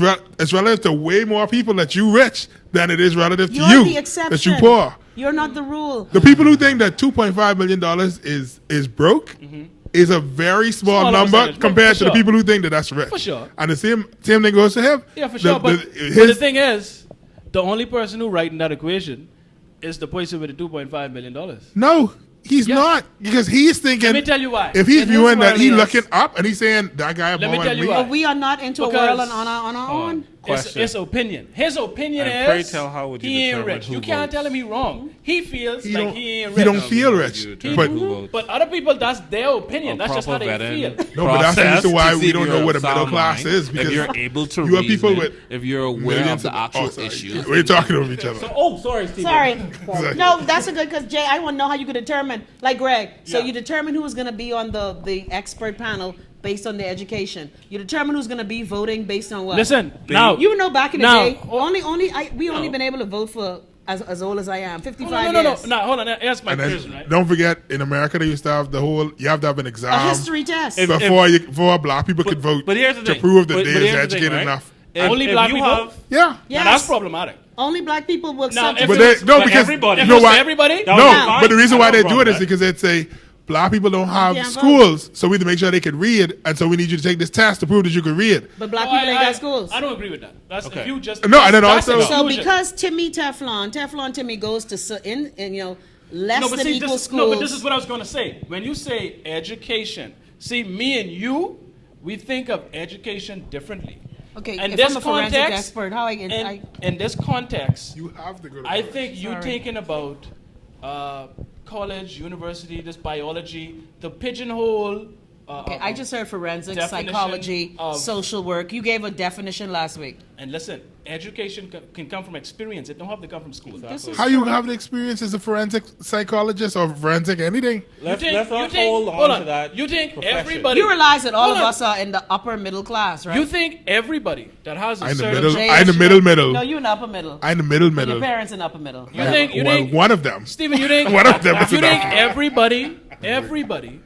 relative to way more people that you rich than it is relative to you the exception. that you poor. You're not the rule. The people who think that $2.5 million is broke is a very small number compared to the people who think that that's rich. For sure. And the same thing goes to him. Yeah, for sure. But the thing is, the only person who writing that equation is the person with the $2.5 million. No. He's not, because he's thinking. Let me tell you why. If he's viewing that, he's looking up and he's saying that guy. Let me tell you why. But we are not into a world on our own. It's opinion. His opinion pray tell how would you he ain't rich. You can't tell him he's wrong. He feels he ain't rich. He don't feel rich. But other people, that's their opinion. That's just how they feel. No, but that's the reason why we don't know what a middle class is. Because if you're able to you have people with if you're aware of the actual issues. We're talking over each other. Sorry, Steve. Sorry. No, that's a good, because Jay, I want to know how you could determine, like Greg. So you determine who's going to be on the expert panel based on their education. You determine who's going to be voting based on what? Listen, now you know back in the day, we only been able to vote for as old as I am, 55 years. No, hold on. That's my question, right? Don't forget, in America they used to have you have to have an exam, a history test, before black people could vote to prove that they is educated enough. Only black people. Yeah, yes. Now that's problematic. Only black people will. Because everybody. You know why? Everybody. No, but the reason why they do it is because they'd say black people don't have schools, so we need to make sure they can read, and so we need you to take this test to prove that you can read. But black people ain't got schools. I don't agree with that. That's if you just no, and then also so because Teflon Timmy goes to less than equal schools. No, but this is what I was going to say. When you say education, see, me and you, we think of education differently. Okay, and if this I'm a forensic expert, how in this context, you have to go to I think you thinking about college, university, this biology, the pigeonhole Okay, I just heard forensics, psychology, social work. You gave a definition last week. And listen, education can come from experience. It don't have to come from school. How you have the experience as a forensic psychologist or forensic anything? Let's not hold on to that. You think everybody... You realize that all of us are in the upper middle class, right? You think everybody that has a certain... I'm the middle. No, you're in the upper middle. I'm the middle. And your parents in the upper middle. You think one of them. Stephen, you think... one of them is You think enough. everybody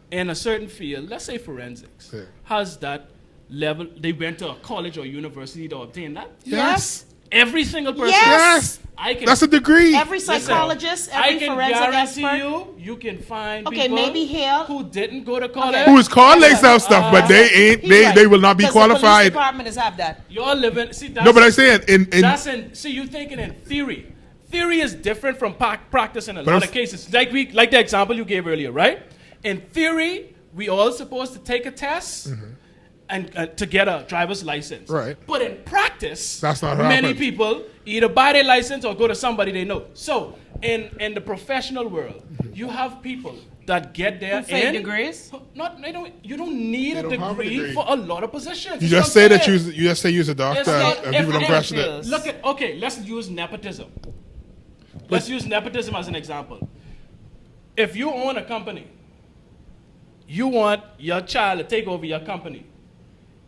in a certain field, let's say forensics, has that level? They went to a college or university to obtain that? Yes. Every single person? Yes. That's a degree. Every psychologist, every forensic expert. I can guarantee you can find people maybe here who didn't go to college. Who is called like stuff, but they ain't. They will not be qualified. The police department has have that. You're living. See, that's, no, but I'm saying see, you're thinking in theory. Theory is different from practice in a lot of cases. Like the example you gave earlier, right? In theory, we all supposed to take a test and to get a driver's license. Right. But in practice, that's not many people either buy their license or go to somebody they know. So in the professional world, you have people that get there in degrees. You don't need a degree for a lot of positions. You just say that you just say you're a doctor and people don't question it. Let's use nepotism. Let's use nepotism as an example. If you own a company, you want your child to take over your company.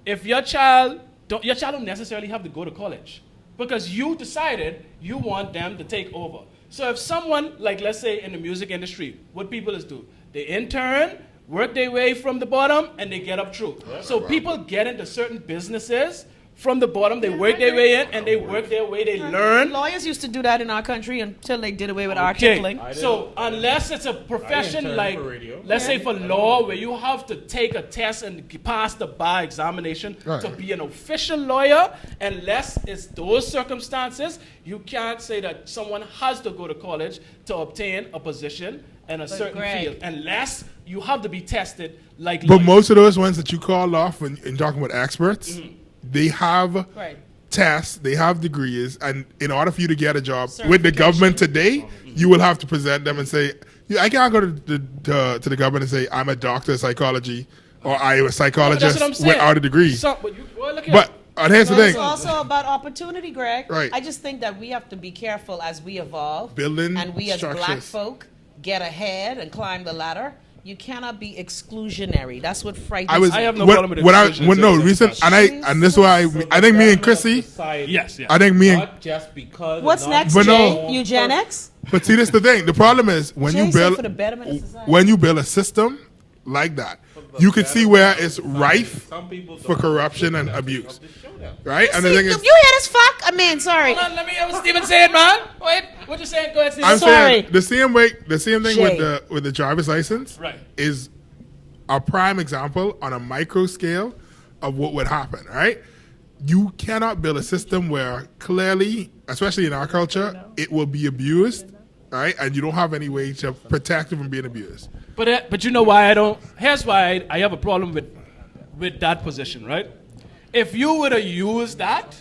If your child don't necessarily have to go to college because you decided you want them to take over. So if someone, like let's say in the music industry, what people do, they intern, work their way from the bottom, and they get up through. So people get into certain businesses from the bottom, they work their way in, and they work their way, they learn. Lawyers used to do that in our country until they did away with articling. So unless it's a profession like, let's say for law, where you have to take a test and pass the bar examination to be an official lawyer, unless it's those circumstances, you can't say that someone has to go to college to obtain a position in a certain field, unless you have to be tested like But most of those ones that you call off when you're talking about experts, they have tests, they have degrees, and in order for you to get a job with the government today, you will have to present them and say, I can't go to the government and say, I'm a doctor of psychology or I'm a psychologist without a degree. Here's the thing. It's also about opportunity, Greg. Right. I just think that we have to be careful as we evolve. Building and we as black folk get ahead and climb the ladder. You cannot be exclusionary. That's what frightens me. I have no problem with exclusion. And this is why I think me and Chrissy. Yes. I think me and. Not just because. What's next, Jay? Eugenics? But see, this is the thing. The problem is when you build a system like that, you can see where it's rife for corruption and abuse. Right? And the thing is, you hear this fuck? I mean, sorry. Hold on, let me hear what Stephen said, man. Wait, what you saying? Go ahead, Stephen. I'm saying the same thing with the driver's license is a prime example on a micro scale of what would happen, right? You cannot build a system where clearly, especially in our culture, it will be abused, right? And you don't have any way to protect it from being abused. But you know why I don't? Here's why I have a problem with that position, right? If you would have used that,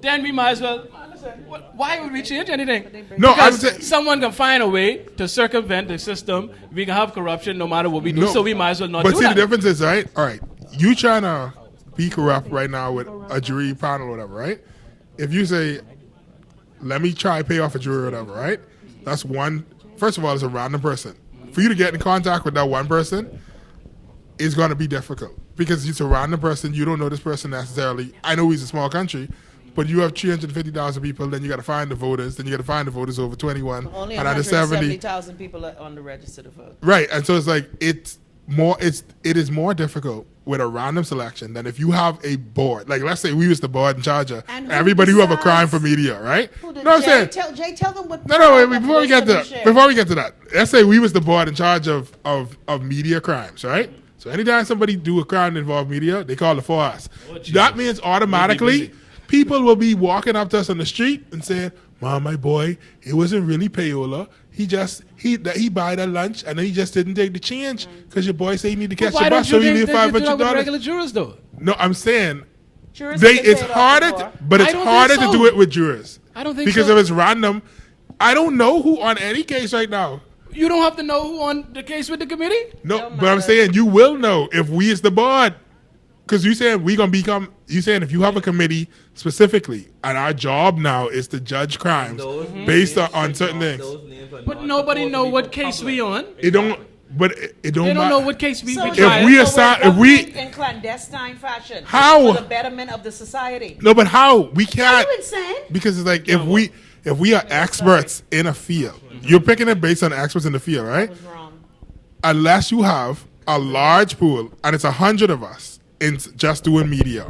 then we might as well. Listen, why would we change anything? No, because someone can find a way to circumvent the system. We can have corruption no matter what we do, so we might as well not do that. But see, the difference is, right? All right, you trying to be corrupt right now with a jury panel or whatever, right? If you say, let me try to pay off a jury or whatever, right? That's one. First of all, it's a random person. For you to get in contact with that one person is going to be difficult. Because it's a random person, you don't know this person necessarily. I know he's a small country, but you have 350,000 people, then you got to find the voters, then you got to find the voters over 21. Only and under 170,000 people are on the register to vote. Right, and so it's like it is more difficult with a random selection than if you have a board. Like let's say we was the board in charge of everybody who have a crime for media, right? I'm saying. Tell them what. No. Before we get to that, let's say we was the board in charge of media crimes, right? So anytime somebody do a crime that involve media, they call it for us. That means automatically people will be walking up to us on the street and saying, "Mom, my boy, it wasn't really payola. He buy that lunch and then he just didn't take the change because your boy said he need to catch the bus, so he need $500." Regular jurors, though. No, I'm saying it's harder to do it with jurors. I don't think because so. if it's random, I don't know who on any case right now You don't have to know who on the case with the committee? No, but I'm saying you will know if we is the board. Because you said we going to become, you saying if you have a committee specifically, and our job now is to judge crimes based on certain things. But nobody know what case we on. It don't, but it don't They don't matter. know what case we So if we in clandestine fashion, how? for the betterment of the society. No, but how? We can't. Are you insane? Because it's like if we are experts in a field, you're picking it based on experts in the field, right? I was wrong. Unless you have a large pool and it's 100 of us in just doing media,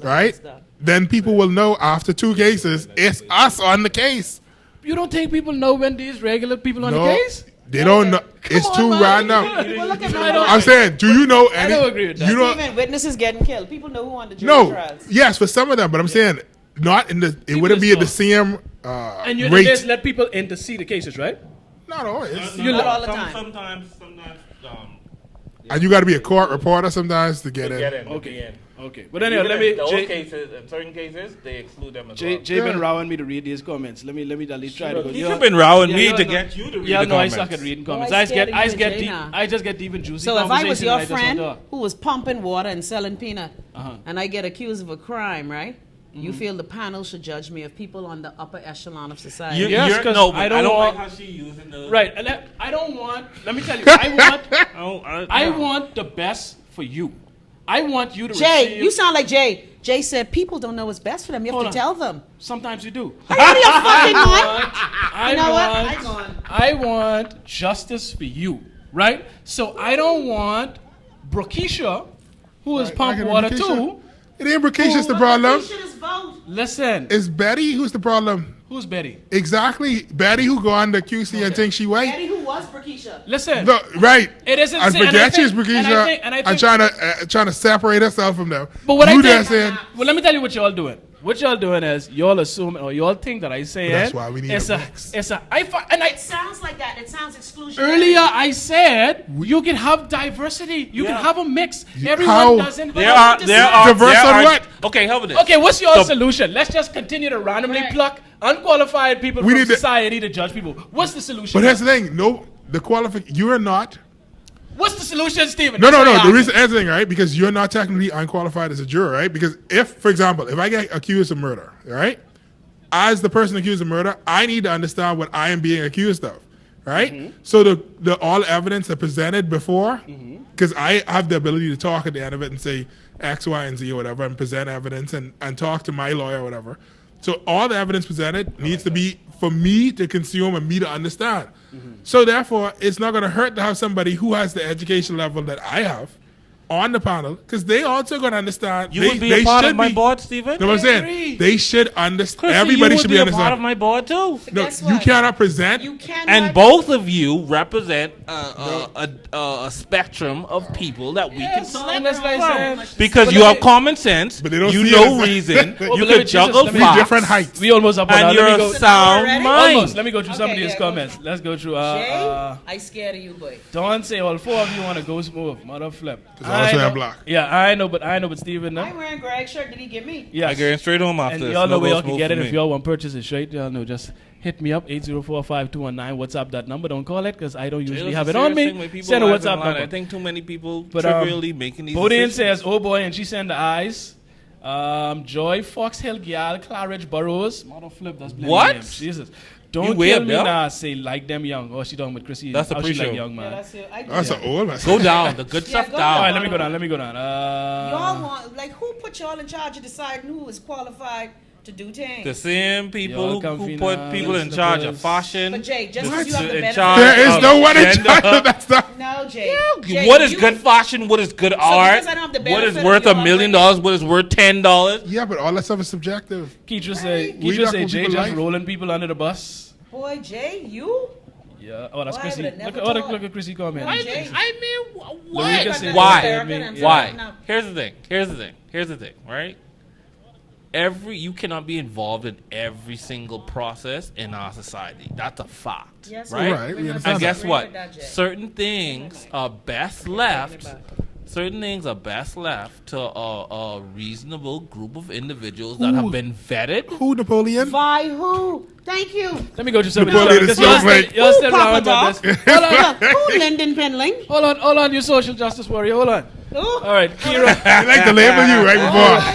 right? Then people will know after 2 cases, it's us on the case. You don't think people know when these regular people on the case? They don't know. It's on, too man. random. Well, look at I'm saying, do you know any? I don't agree with that. You know, Even witnesses getting killed. People know who on the jury no, trials. yes, for some of them, but I'm saying not in the. It wouldn't be at the same And you rate. just let people in to see the cases, right? Not always. Not all the time. Sometimes. And you got to be a court reporter sometimes to get in. Okay. But anyway, let me. Those cases, in certain cases, they exclude them as well. Jay been rowing me to read these comments. Let me at least try to go. You've been rowing me to get you to read the no, I comments. suck at reading comments. I I scared just get deep and juicy. So if I was your conversations and friend I just who was pumping water and selling peanut, Uh-huh. and I get accused of a crime, right? You feel the panel should judge me of people on the upper echelon of society. Yes, 'cause I I don't don't like want- how she using those. Right. And I don't want. Let me tell you. I want the best for you. I want you to Jay, receive. you sound like Jay. Jay said people don't know what's best for them. You have Hold to on. tell them. Sometimes you do. Are you out of your fucking mind? I You know what? want, I'm gone. I want justice for you, right? So I don't want Brokisha, who is pump Like water Brokisha. too. It ain't Brokisha's the problem. You should just vote. Listen, It's Betty who's the problem. who's Betty? Exactly. Betty who go on the QC and think she white. Betty, who was Brokisha? Listen. No, right. It isn't. And and I forget she's think- Brokisha and I and think- trying to separate herself from them. But what you I just think, saying, well, let me tell you what y'all doing. What y'all doing is y'all assume or y'all think that I say That's it. why we need it's a a mix. It's a. It sounds like that. It sounds exclusionary. Earlier, I said you can have diversity. You can have a mix. Everyone How? doesn't. There are Diverse there on are- what? Okay, help with this. Okay, what's your The- solution? Let's just continue to randomly pluck unqualified people We from need to- society to judge people. What's the solution? but here's the thing. No, you are not. What's the solution, Stephen? No. That's what I The reason, asked. thing, right? Because you're not technically unqualified as a juror, right? Because if, for example, if I get accused of murder, right? As the person accused of murder, I need to understand what I am being accused of, right? So the all evidence that presented before, because I have the ability to talk at the end of it and say X, Y, and Z or whatever, and present evidence and talk to my lawyer or whatever. So all the evidence presented needs to be for me to consume and me to understand. So therefore, it's not going to hurt to have somebody who has the education level that I have on the panel, because they also going to understand. You would be a part of my board, Stephen? No, what I'm saying, agree. they should understand. Chrissy, Everybody you should would be a part of understanding. my board too. No, Guess you what? cannot present. You cannot. And both of you represent a spectrum of people that we can select And that's like from. saying- Because But you let have me- common sense, But they don't you see know it. reason, but you let me could just- juggle let me- We facts, different heights. We almost up on and that. you're Let me a go. sound already? mind. Almost. Let me go through some of Okay, these yeah, comments. Let's go through. Jay, I scared of you, boy. Don't say all 4 of you want to go smooth. Mother flip. 'Cause I also know- am black. Yeah, I know, but Stephen. I'm wearing Greg's shirt. Did he give me? Yes. I get straight home after And this. y'all know No where go y'all can smooth get it for if me. y'all want to purchase it straight. Y'all know, just hit me up, 804-5219. WhatsApp that number. Don't call it, because I don't usually It's have a it on serious thing me. when people Send a lives WhatsApp online. I number. think too many people But, trivially making these Bodine decisions. says, oh boy, and she sent the eyes. Joy, Fox Hill, Gyal, Claridge, Burrows. Mother flip, that's plenty What? names. Jesus. You Don't kill weird, me yeah? now. Say like them young. Oh, she talking with Chrissy. That's the how she pre-show. like young Yeah, man. that's it. That's an old man. Go down. The good stuff go down. All right, down. let me go down. Y'all want, like, who put y'all in charge of deciding who is qualified to do things? The same people Y'all who comfy put now, people in slippers. charge of fashion. But Jay, just the- because you have the in benefit. charge There is of no one in gender. charge of that stuff. No, Jay. Jay, What is you- good fashion? What is good art? because I don't have the What is benefit worth of $1 your million? upbringing- What is worth $10? Yeah, but all that stuff is subjective. Keitra say, We Keitra not say what Jay people just like. rolling people under the bus. Boy, Jay, you? Yeah. Oh, that's Boy, I Chrissy. would've never Look thought. at Chrissy comment. Why, Jay? Why? Why? Here's the thing, right? You cannot be involved in every single process in our society. That's a fact, Yes, right? Right, we We're not understand And guess disagreeing what? with that, Jay. Certain things are best left. certain things are best left to a reasonable group of individuals that have been vetted. Who, Napoleon? By who? Thank you. Let me go to somebody. Napoleon is You're still wrong about this. Hold on. Who, Lyndon Penling? Hold on, you social justice warrior. Hold on. Who? All right, Kira. They like to label you right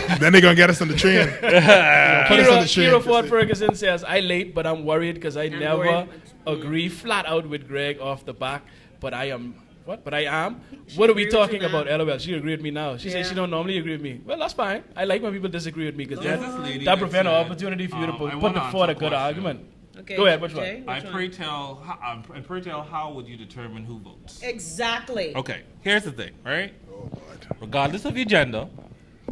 before. Then they're going to get us on the train. Kira Ford Ferguson says, I late, but I'm worried because I never agree flat out with Greg off the back. But I am. What? But I am? What are we talking about? LOL. She agreed with me now. She says she don't normally agree with me. Well, that's fine. I like when people disagree with me because that prevents an opportunity for you to put forward a good argument. Okay. Go ahead. Which Jay, one? Pray tell, how would you determine who votes? Exactly. Okay. Here's the thing, right? Regardless of your gender,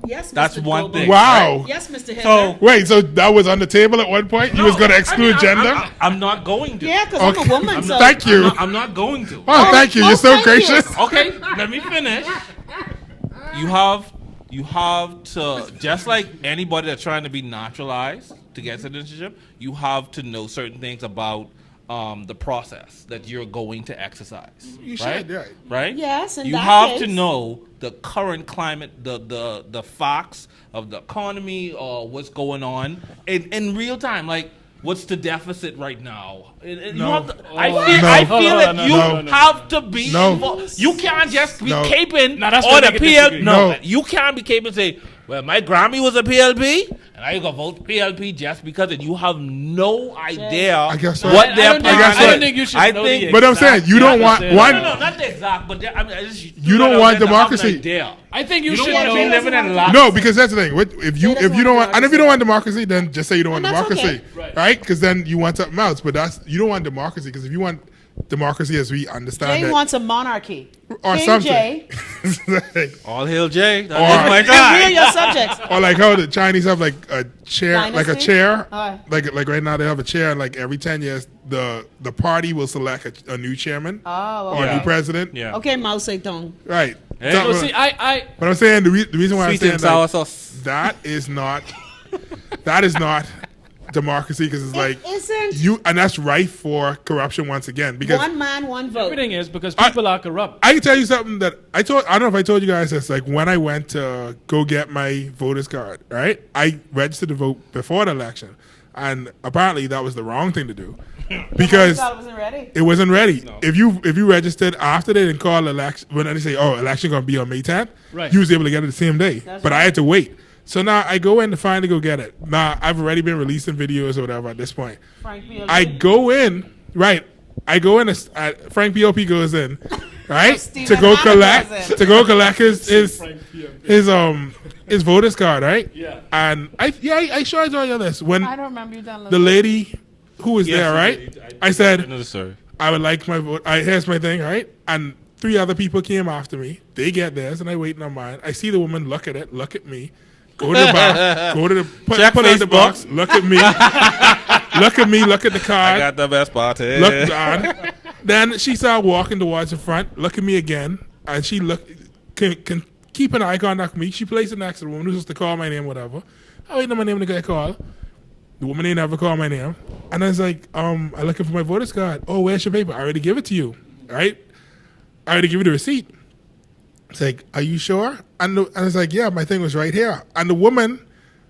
yes, that's Mr. one Global. thing. Wow. Right? Yes, Mr. Hitler. So wait, so that was on the table at one point? You was going to exclude gender? I'm not going to. Yeah, because I'm a woman. So. Thank you. I'm not going to. Oh, thank you. You're so gracious. Okay, let me finish. You have to, just like anybody that's trying to be naturalized to get citizenship, you have to know certain things about the process that you're going to exercise. You right? should, right? Right? Yes, and you that have to is- know the current climate, the facts of the economy, or what's going on in real time. Like, what's the deficit right now? You have to, I feel that you have to be involved. You can't just be caping on a PLP. No, you can't be caping and say, well, my Grammy was a PLP, and I go vote PLP just because, and you have no idea I guess so. what they're planning. I don't think you should know the But I'm saying, you don't want one. No, not the exact, but I mean, You don't want democracy. I think you You should don't want to be know. living in luck. No, because that's the thing. If you don't want, and if you don't want democracy, then just say you don't want And that's democracy, okay. right? Because then you want something else. But you don't want democracy, because if you want democracy as we understand Jay it, wants a monarchy. or King something, Jay. All hail Jay. Or- That's my And guy. we are your subjects. or like how the Chinese have like a chair, like a Dynasty? chair, Alright. like right now they have a chair, and like every 10 years the party will select a new chairman Oh, or a okay. new president, Yeah. Okay, Mao Zedong. right? Hey. So So- see, I but I'm saying the reason why I'm Sweet saying and sour like, sauce. that is not democracy, because it's like isn't. you, and that's rife for corruption once again. Because One man, one vote. everything is because people are corrupt. I can tell you something that I don't know if I told you guys this. Like when I went to go get my voter's card, right? I registered to vote before the election, and apparently that was the wrong thing to do because thought it wasn't ready. it wasn't ready. No. If you registered after they didn't call election, when they say, "Oh, election gonna be on May 10th," Right. you was able to get it the same day. That's but right. I had to wait. So now I go in to finally go get it. Now I've already been releasing videos or whatever at this point. Frank PLP. I go in, right? I go in. Frank POP goes in, right? Stephen to go Hanna goes in. collect his voter's card, right? Yeah. And I showed you this when I don't remember you done the lady who was there, right? I said Another story. I would like my vote. Here's my thing, right? And 3 other people came after me. They get theirs, and I waiting on mine. I see the woman look at it, look at me, go to the box, go to the put out the box, look at me, look at the card. I got the best party. Look down. Then she started walking towards the front. Look at me again, and she can keep an eye contact with me. She placed it next to the woman who's supposed to call my name, whatever. I wait on my name to get called. The woman ain't never called my name, and I was like, I'm looking for my voter's card. Oh, where's your paper? I already give it to you, right? I already give you the receipt. It's like, are you sure? And I was like, yeah, my thing was right here. And the woman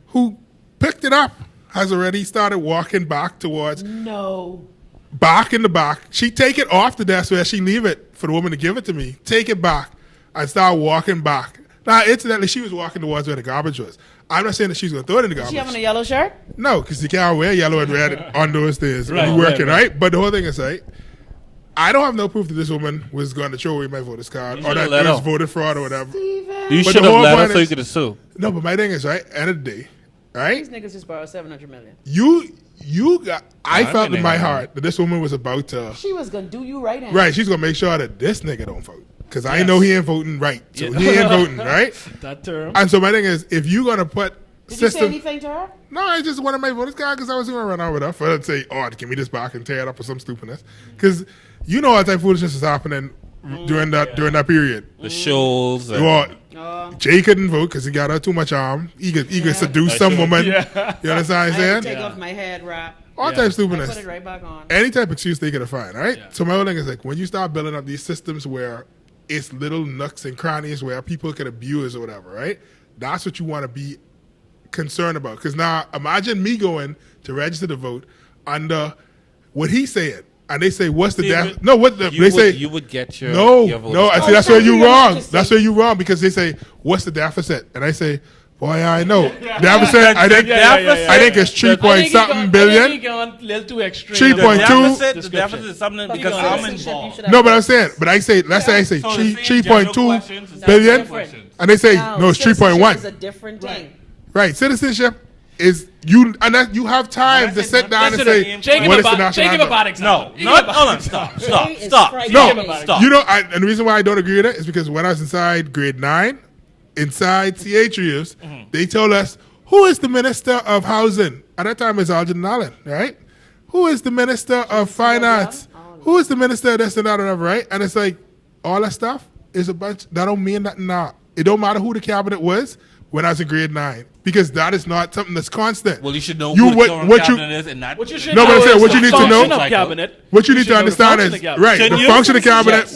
who picked it up has already started walking back towards. No. Back in the back. She take it off the desk where she leave it for the woman to give it to me. Take it back. I start walking back. Now, incidentally, she was walking towards where the garbage was. I'm not saying that she's going to throw it in the garbage. She having a yellow shirt? No, because you can't wear yellow and red on those things when you're working, right? But the whole thing is, right, I don't have no proof that this woman was going to throw away my voter's card or that it was voted fraud or whatever. Steven. You But should the have whole let her point so you is- could have sued. No, but my thing is, right, end of the day, right? These niggas just borrowed $700 million. You got, I I'm felt in in my there. heart that this woman was about to, She was going to do you right in. right, she's going to make sure that this nigga don't vote. Because I know he ain't voting right. So he ain't voting, right? That term. And so my thing is, if you're going to put Did you say system. anything to her? No, I just wanted my voter's card because I was going to run out with her for her to say, oh, give me this back and tear it up or some stupidness. Because you know all type of foolishness is happening during that period. The shows. And Well, Jay couldn't vote because he got her too much arm. He could seduce some woman. Yeah. You understand what I I'm had to saying? take off my head wrap. All type of I stupidness. put it right back on. Any type of excuse they could find, right? Yeah. So my whole thing is like, when you start building up these systems where it's little nooks and crannies where people can abuse or whatever, right? That's what you want to be concerned about. Because now imagine me going to register to vote under what he's saying. And they say, what's the deficit? No, you would get your your vote. No, I see that's where you're wrong. That's where you're wrong because they say, what's the deficit? And I say, boy, I know. Deficit, I think it's 3 point something billion. I think he gone a little too extreme. 3.2. The deficit is something because I'm involved. No, but I'm saying, let's say I say 3.2 billion. And they say, no, it's 3.1. It's a different thing. Right, citizenship is you have time to sit down and say what is the national anthem. Hold on, stop. No, you know, and the reason why I don't agree with it is because when I was inside grade 9, inside CA trios, they told us who is the minister of housing. At that time, it's Algernon Allen, right? Who is the minister of finance? Who is the minister of this and that and that, right? And it's like all that stuff is a bunch that don't mean nothing now. It don't matter who the cabinet was when I was in grade 9. Because that is not something that's constant. Well, you should know who the current cabinet is and not... What you should know is what you need to know. What you need to understand is, right, the function of the cabinet...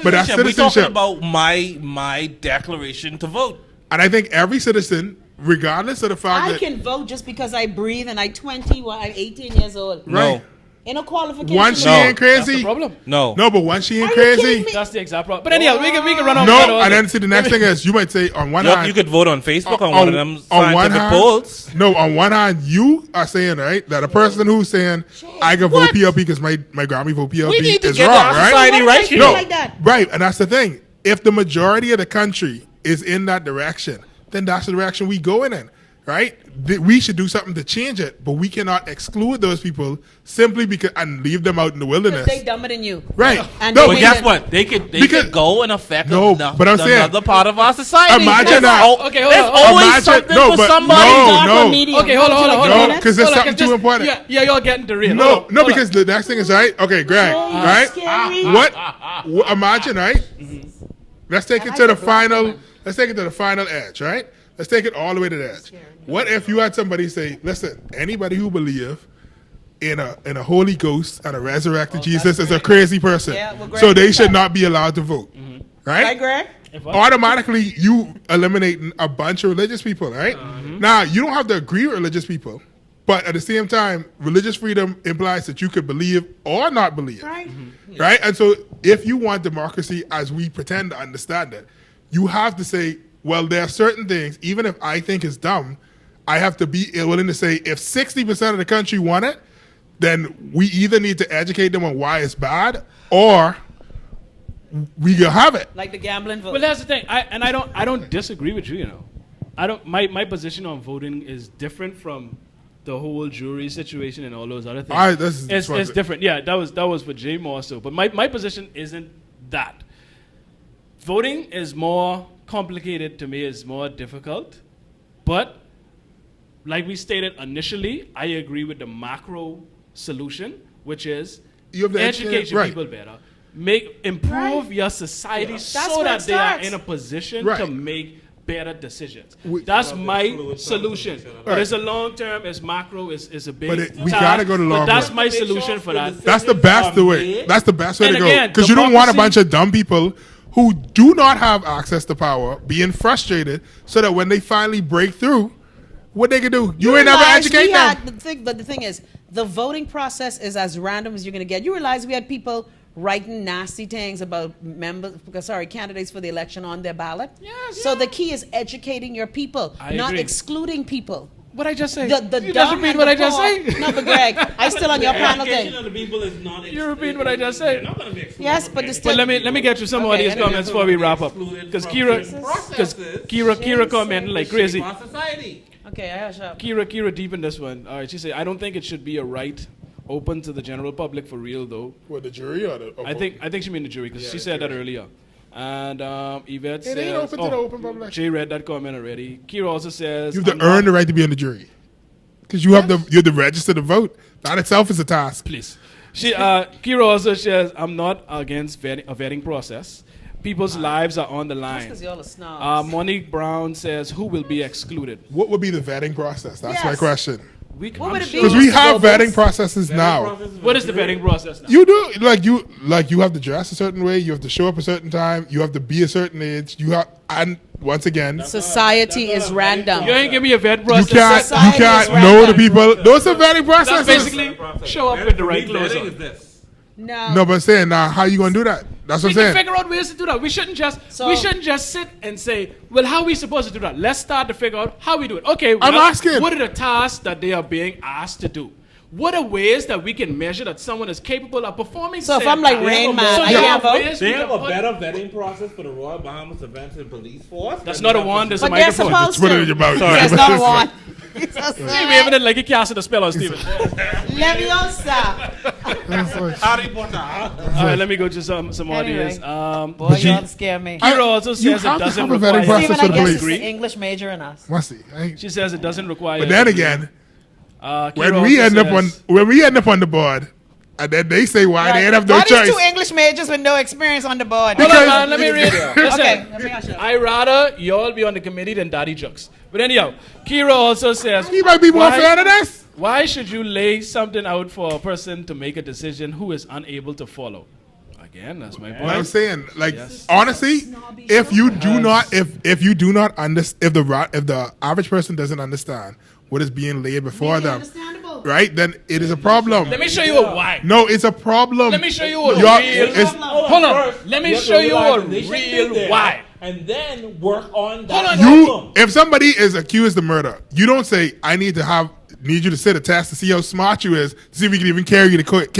But that's citizenship. We're talking about my declaration to vote. And I think every citizen, regardless of the fact I can vote just because I breathe and I'm 18 years old. Right. In a qualification. Once she ain't crazy. That's the problem. No, but once she ain't crazy. That's the exact problem. But anyhow, we can run on. No, and then see the next thing is you might say on one hand. You could vote on Facebook on one of them scientific polls. No, on one hand, you are saying, right, that a person who's saying, I can vote PLP because my Grammy vote PLP is wrong, right? Society right here. No, right, and that's the thing. If the majority of the country is in that direction, then that's the direction we going in. Right? We should do something to change it, but we cannot exclude those people simply because and leave them out in the wilderness. They dumber than you. Right. And but guess what? They could go and affect another part of our society. Imagine that. Okay, hold on. There's always something for somebody. Okay, hold on. No, because there's something too important. Yeah, you're getting derailed. No, because the next thing is, right? Okay, Greg, right? What? Imagine, right? Let's take it to the final. Let's take it to the final edge, right? Let's take it all the way to the edge. What if you had somebody say, listen, anybody who believes in a Holy Ghost and a resurrected Jesus is a crazy person. So they should not be allowed to vote. Right? Right, Greg? Automatically, you eliminating a bunch of religious people, right? Now, you don't have to agree with religious people. But at the same time, religious freedom implies that you could believe or not believe. Right. Right? And so if you want democracy as we pretend to understand it, you have to say, well, there are certain things, even if I think it's dumb, I have to be willing to say if 60% of the country want it, then we either need to educate them on why it's bad or we can have it. Like the gambling vote. Well, that's the thing. I don't disagree with you, I don't my position on voting is different from the whole jury situation and all those other things. It's different. Yeah, that was for Jay more so. But my position isn't that. Voting is more complicated to me, is more difficult. But like we stated initially, I agree with the macro solution, which is educate your people better. Improve your society so that they are in a position to make better decisions. That's my solution. But it's a long term, it's macro, it's a big But we got to go to long run. That's my solution for that. That's the best way. That's the best way to go. Because you don't want a bunch of dumb people who do not have access to power being frustrated so that when they finally break through, what they can do, you ain't never educate them. But the thing is, the voting process is as random as you're going to get. You realize we had people writing nasty things about candidates for the election on their ballot. Yes. So the key is educating your people, not excluding people. What I just say? You just repeat what I just say? No, but Greg, I still on your panel thing. You repeat what I just say? Yes, but still. Well, let me get you some of these comments before we wrap up. Because Kira commented like crazy. Okay, I hush up. Kira deep in this one. All right, she said, I don't think it should be a right open to the general public for real though. What, the jury or the? I think she meant the jury because she said that earlier. And Yvette says, ain't open to the open public. Jay read that comment already. Kira also says, you have to earn the right to be on the jury because you have to register to vote. That itself is a task. Please. Kira also says, I'm not against a vetting process. People's lives are on the line. Just because y'all are snobs. Monique Brown says, who will be excluded? What would be the vetting process? That's my question. What would it be? Because we have vetting processes now. What is the vetting process now? You do you have to dress a certain way. You have to show up a certain time. You have to be a certain age. And once again, society is random. You ain't give me a vetting process. You can't know the people. Those are vetting processes. That's basically show up with the right clothes on. No, but I'm saying now, how you gonna do that? That's what I'm saying. We can figure out ways to do that. We shouldn't just sit and say, well, how are we supposed to do that? Let's start to figure out how we do it. Okay, I'm asking. What are the tasks that they are being asked to do? What are ways that we can measure that someone is capable of performing? So if I'm like Rain Man, they have a better vetting process for the Royal Bahamas Events and Police Force. That's not a one. There's a they're microphone. supposed to. That's not a one. See, we haven't like he casted a spell on Stephen. Leviosa. Harry Potter. All right, let me go to some audience. Boy, you all scare me. Kira also says it doesn't require. Stephen, I guess it's the English major in us. Must see. She says it doesn't require. But then again, when we end up on the board, and then they say why they ain't have no choice. Why these two English majors with no experience on the board? Hold on, man, let me read it. Listen, okay, let me ask you. I rather y'all be on the committee than Daddy Jokes. But anyhow, Kira also says he might be more fair than us. Why should you lay something out for a person to make a decision who is unable to follow? Again, that's my point. What I'm saying, honestly, if the average person doesn't understand what is being laid before them, right? Then it is a problem. Let me show you a why. No, it's a problem. Let me show you a real. Hold on. Let me show you a real why. And then work on that. If somebody is accused of murder, you don't say, "I need you to sit a test to see how smart you is, to see if we can even carry you to court."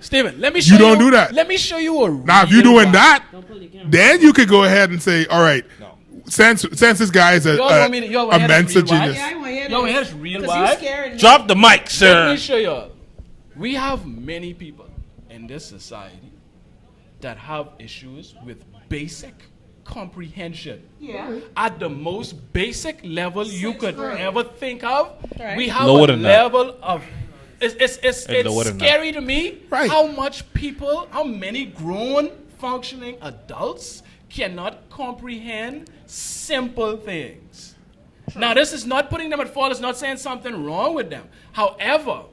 Stephen, let me show you. You don't do that. Let me show you a. Now, if you're doing that, then you could go ahead and say, "All right, since this guy is a immense genius." Yo, here's real why. Drop the mic, sir. Let me show you. We have many people in this society that have issues with basic comprehension. At the most basic level you could ever think of, we have a level of. It's scary to me how many grown functioning adults cannot comprehend simple things. Now, this is not putting them at fault. It's not saying something wrong with them. However,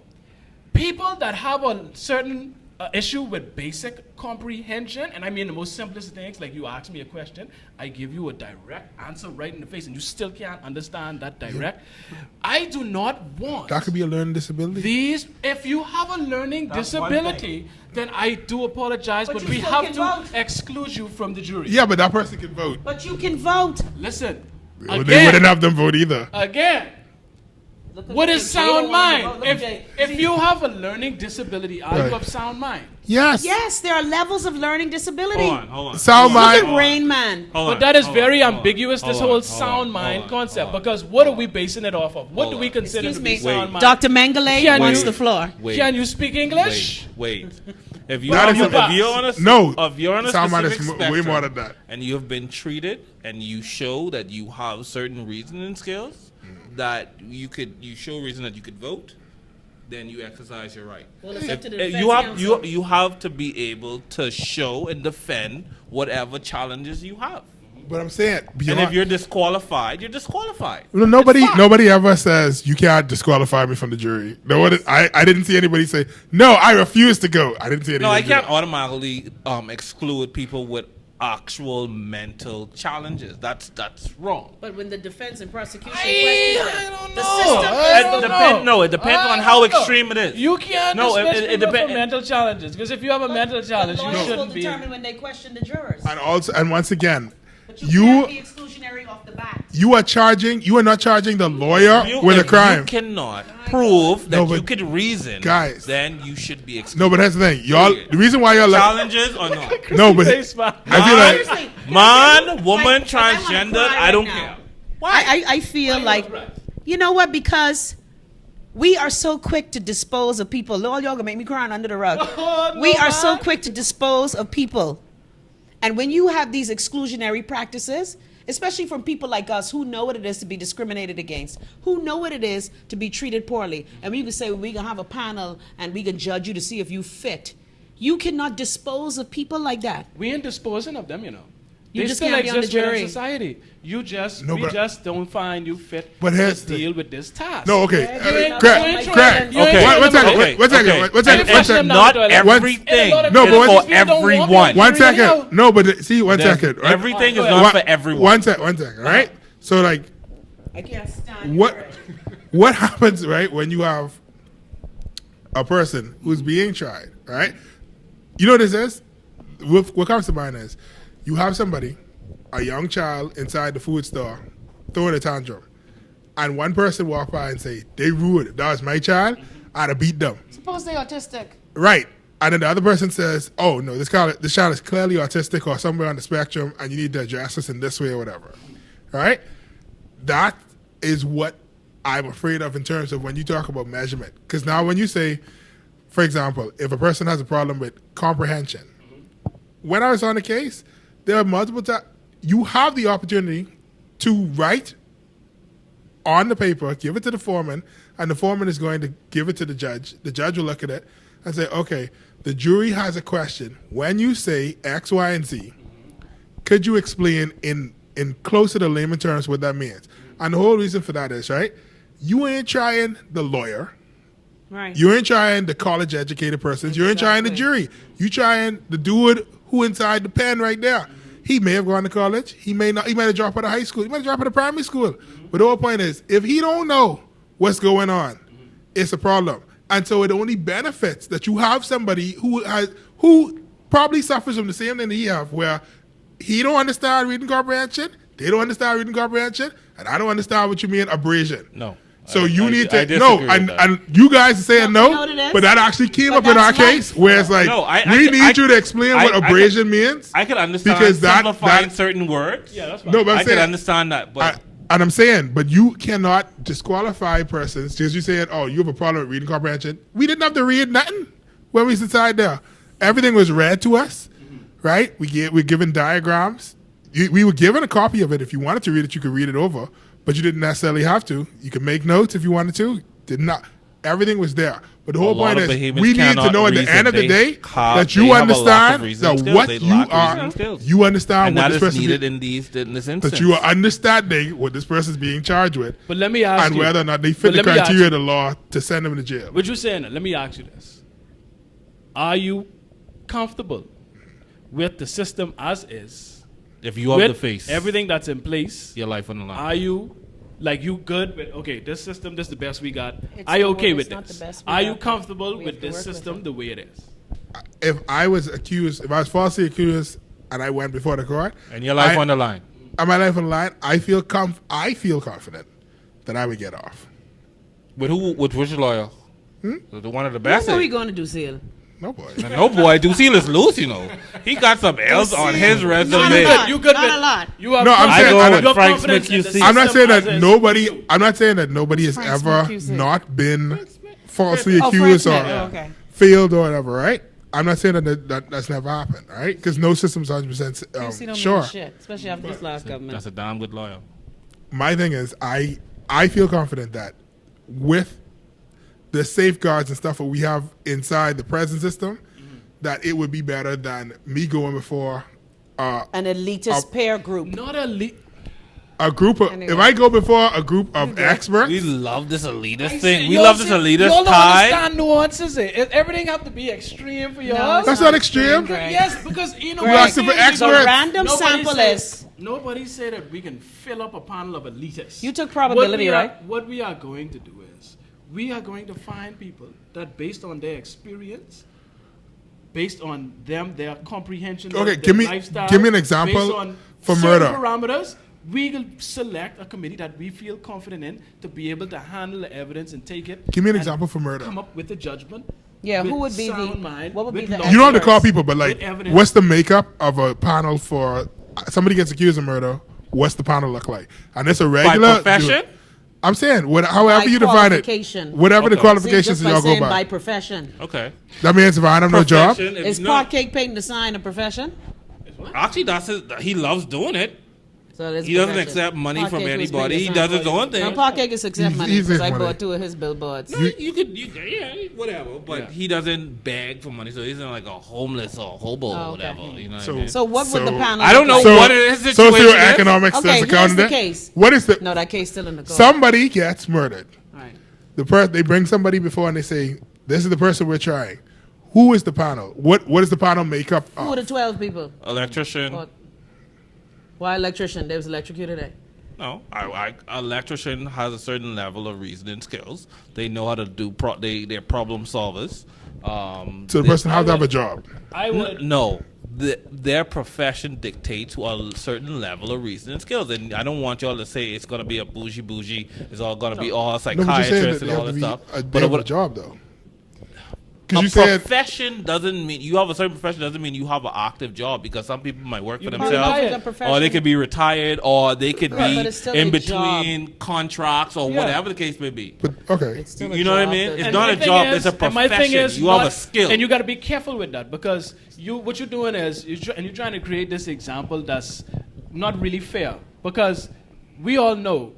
people that have a certain issue with basic comprehension, and I mean the most simplest things, like you ask me a question, I give you a direct answer right in the face, and you still can't understand that direct. I do not want... That could be a learning disability. If you have a learning disability, then I do apologize, but we have to exclude you from the jury. Yeah, but that person can vote. But you can vote. Listen, they wouldn't have them vote either. Again, what is sound mind? If you have a learning disability, are you of sound mind? Yes. Yes, there are levels of learning disability. Hold on. Sound mind. Look at Rain Man. But that is very ambiguous, this whole sound mind concept, because what are we basing it off of? What do we consider to be sound mind? Dr. Mengele wants the floor. Can you speak English? Wait. If you're on a spectrum, way more than that, and you have been treated, and you show that you have certain reasoning skills, that you show reason that you could vote, then you exercise your right. Well, it's up to the defense you have to be able to show and defend whatever challenges you have. But I'm saying, and if you're disqualified, you're disqualified. Well, nobody ever says you can't disqualify me from the jury. I didn't see anybody say no. I refuse to go. I didn't see anybody. No, I can't automatically exclude people with actual mental challenges. That's wrong. But when the defense and prosecution it depends on how extreme it is. You can't it depends on mental challenges, because if you have a mental challenge, you shouldn't be. Determine when they question the jurors. And once again, but you can't be exclusionary off the bat. You are not charging the lawyer with a crime. You cannot prove that you could reason, guys, then you should be excluded. No, but that's the thing. The reason why y'all challenges or no? No, but I feel like man, woman, transgender, I don't care. Why? I feel like, you know what? Because we are so quick to dispose of people. Lord, y'all gonna make me cry under the rug. We are so quick to dispose of people. And when you have these exclusionary practices, especially from people like us who know what it is to be discriminated against, who know what it is to be treated poorly, and we can say, well, we can have a panel and we can judge you to see if you fit. You cannot dispose of people like that. We ain't disposing of them, you know. You just can't be on the jury. In society. We just don't find you fit to deal with this task. No, okay. Craig. One second. Not everything is for everyone. 1 second. No, but see, 1 second. Right? Everything is not for everyone. 1 second, right? So, like, I can't stand what happens, right, when you have a person who's being tried, right? You know what this is? What comes to mind is you have somebody, a young child inside the food store, throwing a tantrum, and one person walk by and say, they rude. If that was my child, I'd have beat them. Suppose they're autistic. Right. And then the other person says, oh, no, this child is clearly autistic or somewhere on the spectrum, and you need to address this in this way or whatever. Right? That is what I'm afraid of in terms of when you talk about measurement. Because now when you say, for example, if a person has a problem with comprehension, when I was on the case, there are multiple times you have the opportunity to write on the paper, give it to the foreman, and the foreman is going to give it to the judge. The judge will look at it and say, okay, the jury has a question. When you say X, Y, and Z, could you explain in closer to layman terms what that means? And the whole reason for that is, right, you ain't trying the lawyer. Right. You ain't trying the college-educated persons. You ain't trying the jury. You trying the dude who inside the pen right there. He may have gone to college. He may not. He might have dropped out of high school. He might have dropped out of primary school. But the whole point is, if he don't know what's going on, it's a problem. And so it only benefits that you have somebody who probably suffers from the same thing that he have, where he don't understand reading comprehension, they don't understand reading comprehension, and I don't understand what you mean abrasion. No. So you need to no, and you guys are saying no, but that actually came up in our case where it's like we need you to explain what abrasion means. I can understand because simplifying certain words. Yeah, that's fine. No, but I can understand that, but and I'm saying, but you cannot disqualify persons just you saying, oh, you have a problem with reading comprehension. We didn't have to read nothing when we was inside there. Everything was read to us, right? We're given diagrams. We were given a copy of it. If you wanted to read it, you could read it over. But you didn't necessarily have to. You could make notes if you wanted to. Did not. Everything was there. But the whole point is, we need to know at the end of the day that you understand that what you are. You understand what this person needed in this instance. That you are understanding what this person is being charged with. But let me ask you, and whether or not they fit the criteria of the law to send them to jail. What you're saying? Let me ask you this: are you comfortable with the system as is? If you have the face, everything that's in place, your life on the line. Are you good with, okay, this system, this is the best we got? Are you okay with this? Are you comfortable with this system the way it is? If I was falsely accused and I went before the court, and your life on the line, and my life on the line, I feel confident that I would get off. With who? With which lawyer? The one of the best. What are we going to do, Seal? No boy. No boy. Ducile is loose, you know. He got some L's on his resume. You good with a lot. You have Frank Smith QC. I'm not saying that nobody has ever not been falsely accused or failed or whatever, right? I'm not saying that's never happened, right? Because no system's 100% sure. Shit, especially after this last government. That's a damn good lawyer. My thing is, I feel confident that with the safeguards and stuff that we have inside the present system, that it would be better than me going before an elitist peer group. Not elite. A group of if I go before a group of experts. We love this elitist thing. We love this elitist y'all tie. Don't understand nuances. Everything have to be extreme for y'all. No, that's not extreme. Yes, because you know we're asking for experts. The random sample is. Nobody said that we can fill up a panel of elitists. You took probability, right? What we are going to do is we are going to find people that, based on their experience, based on their comprehension of their lifestyle, give me an example based on for murder parameters, we will select a committee that we feel confident in to be able to handle the evidence and take it. Give me an example for murder. Come up with a judgment. Yeah, who would be what would be the? You don't have to call people, but like, what's the makeup of a panel for somebody gets accused of murder? What's the panel look like? And it's a regular by profession. I'm saying, however you define it, whatever the qualifications y'all go by. By profession. Okay. That means if I have no job. Is parquet painting the sign of profession? Actually, he loves doing it. So he doesn't accept money from anybody. He does his own thing. Now, Parkegis accept money because I bought 2 of his billboards. No, yeah, whatever. But he doesn't beg for money, so he's not like a homeless or hobo or whatever. You know what I mean? So what would the panel? I don't know what his situation is. Socioeconomic Okay, here's the case. What is the? No, that case still in the court. Somebody gets murdered. Right. They bring somebody before and they say, "This is the person we're trying." Who is the panel? What does the panel make up of? Who are the 12 people? Electrician. Why electrician? They was electrocuted. No, electrician has a certain level of reasoning skills. They know how to do. They're problem solvers. So the person has to have a job. I would no. Their profession dictates to a certain level of reasoning skills, and I don't want y'all to say it's gonna be a bougie. It's all gonna be all psychiatrists and all that stuff. But a job though. A profession doesn't mean you have a certain profession. Doesn't mean you have an active job, because some people might work for themselves, or they could be retired, or they could be in between contracts, or whatever the case may be. But okay, you know what I mean? It's not a job; it's a profession. My thing is, you have a skill, and you got to be careful with that, because what you're doing is you're trying to create this example that's not really fair, because we all know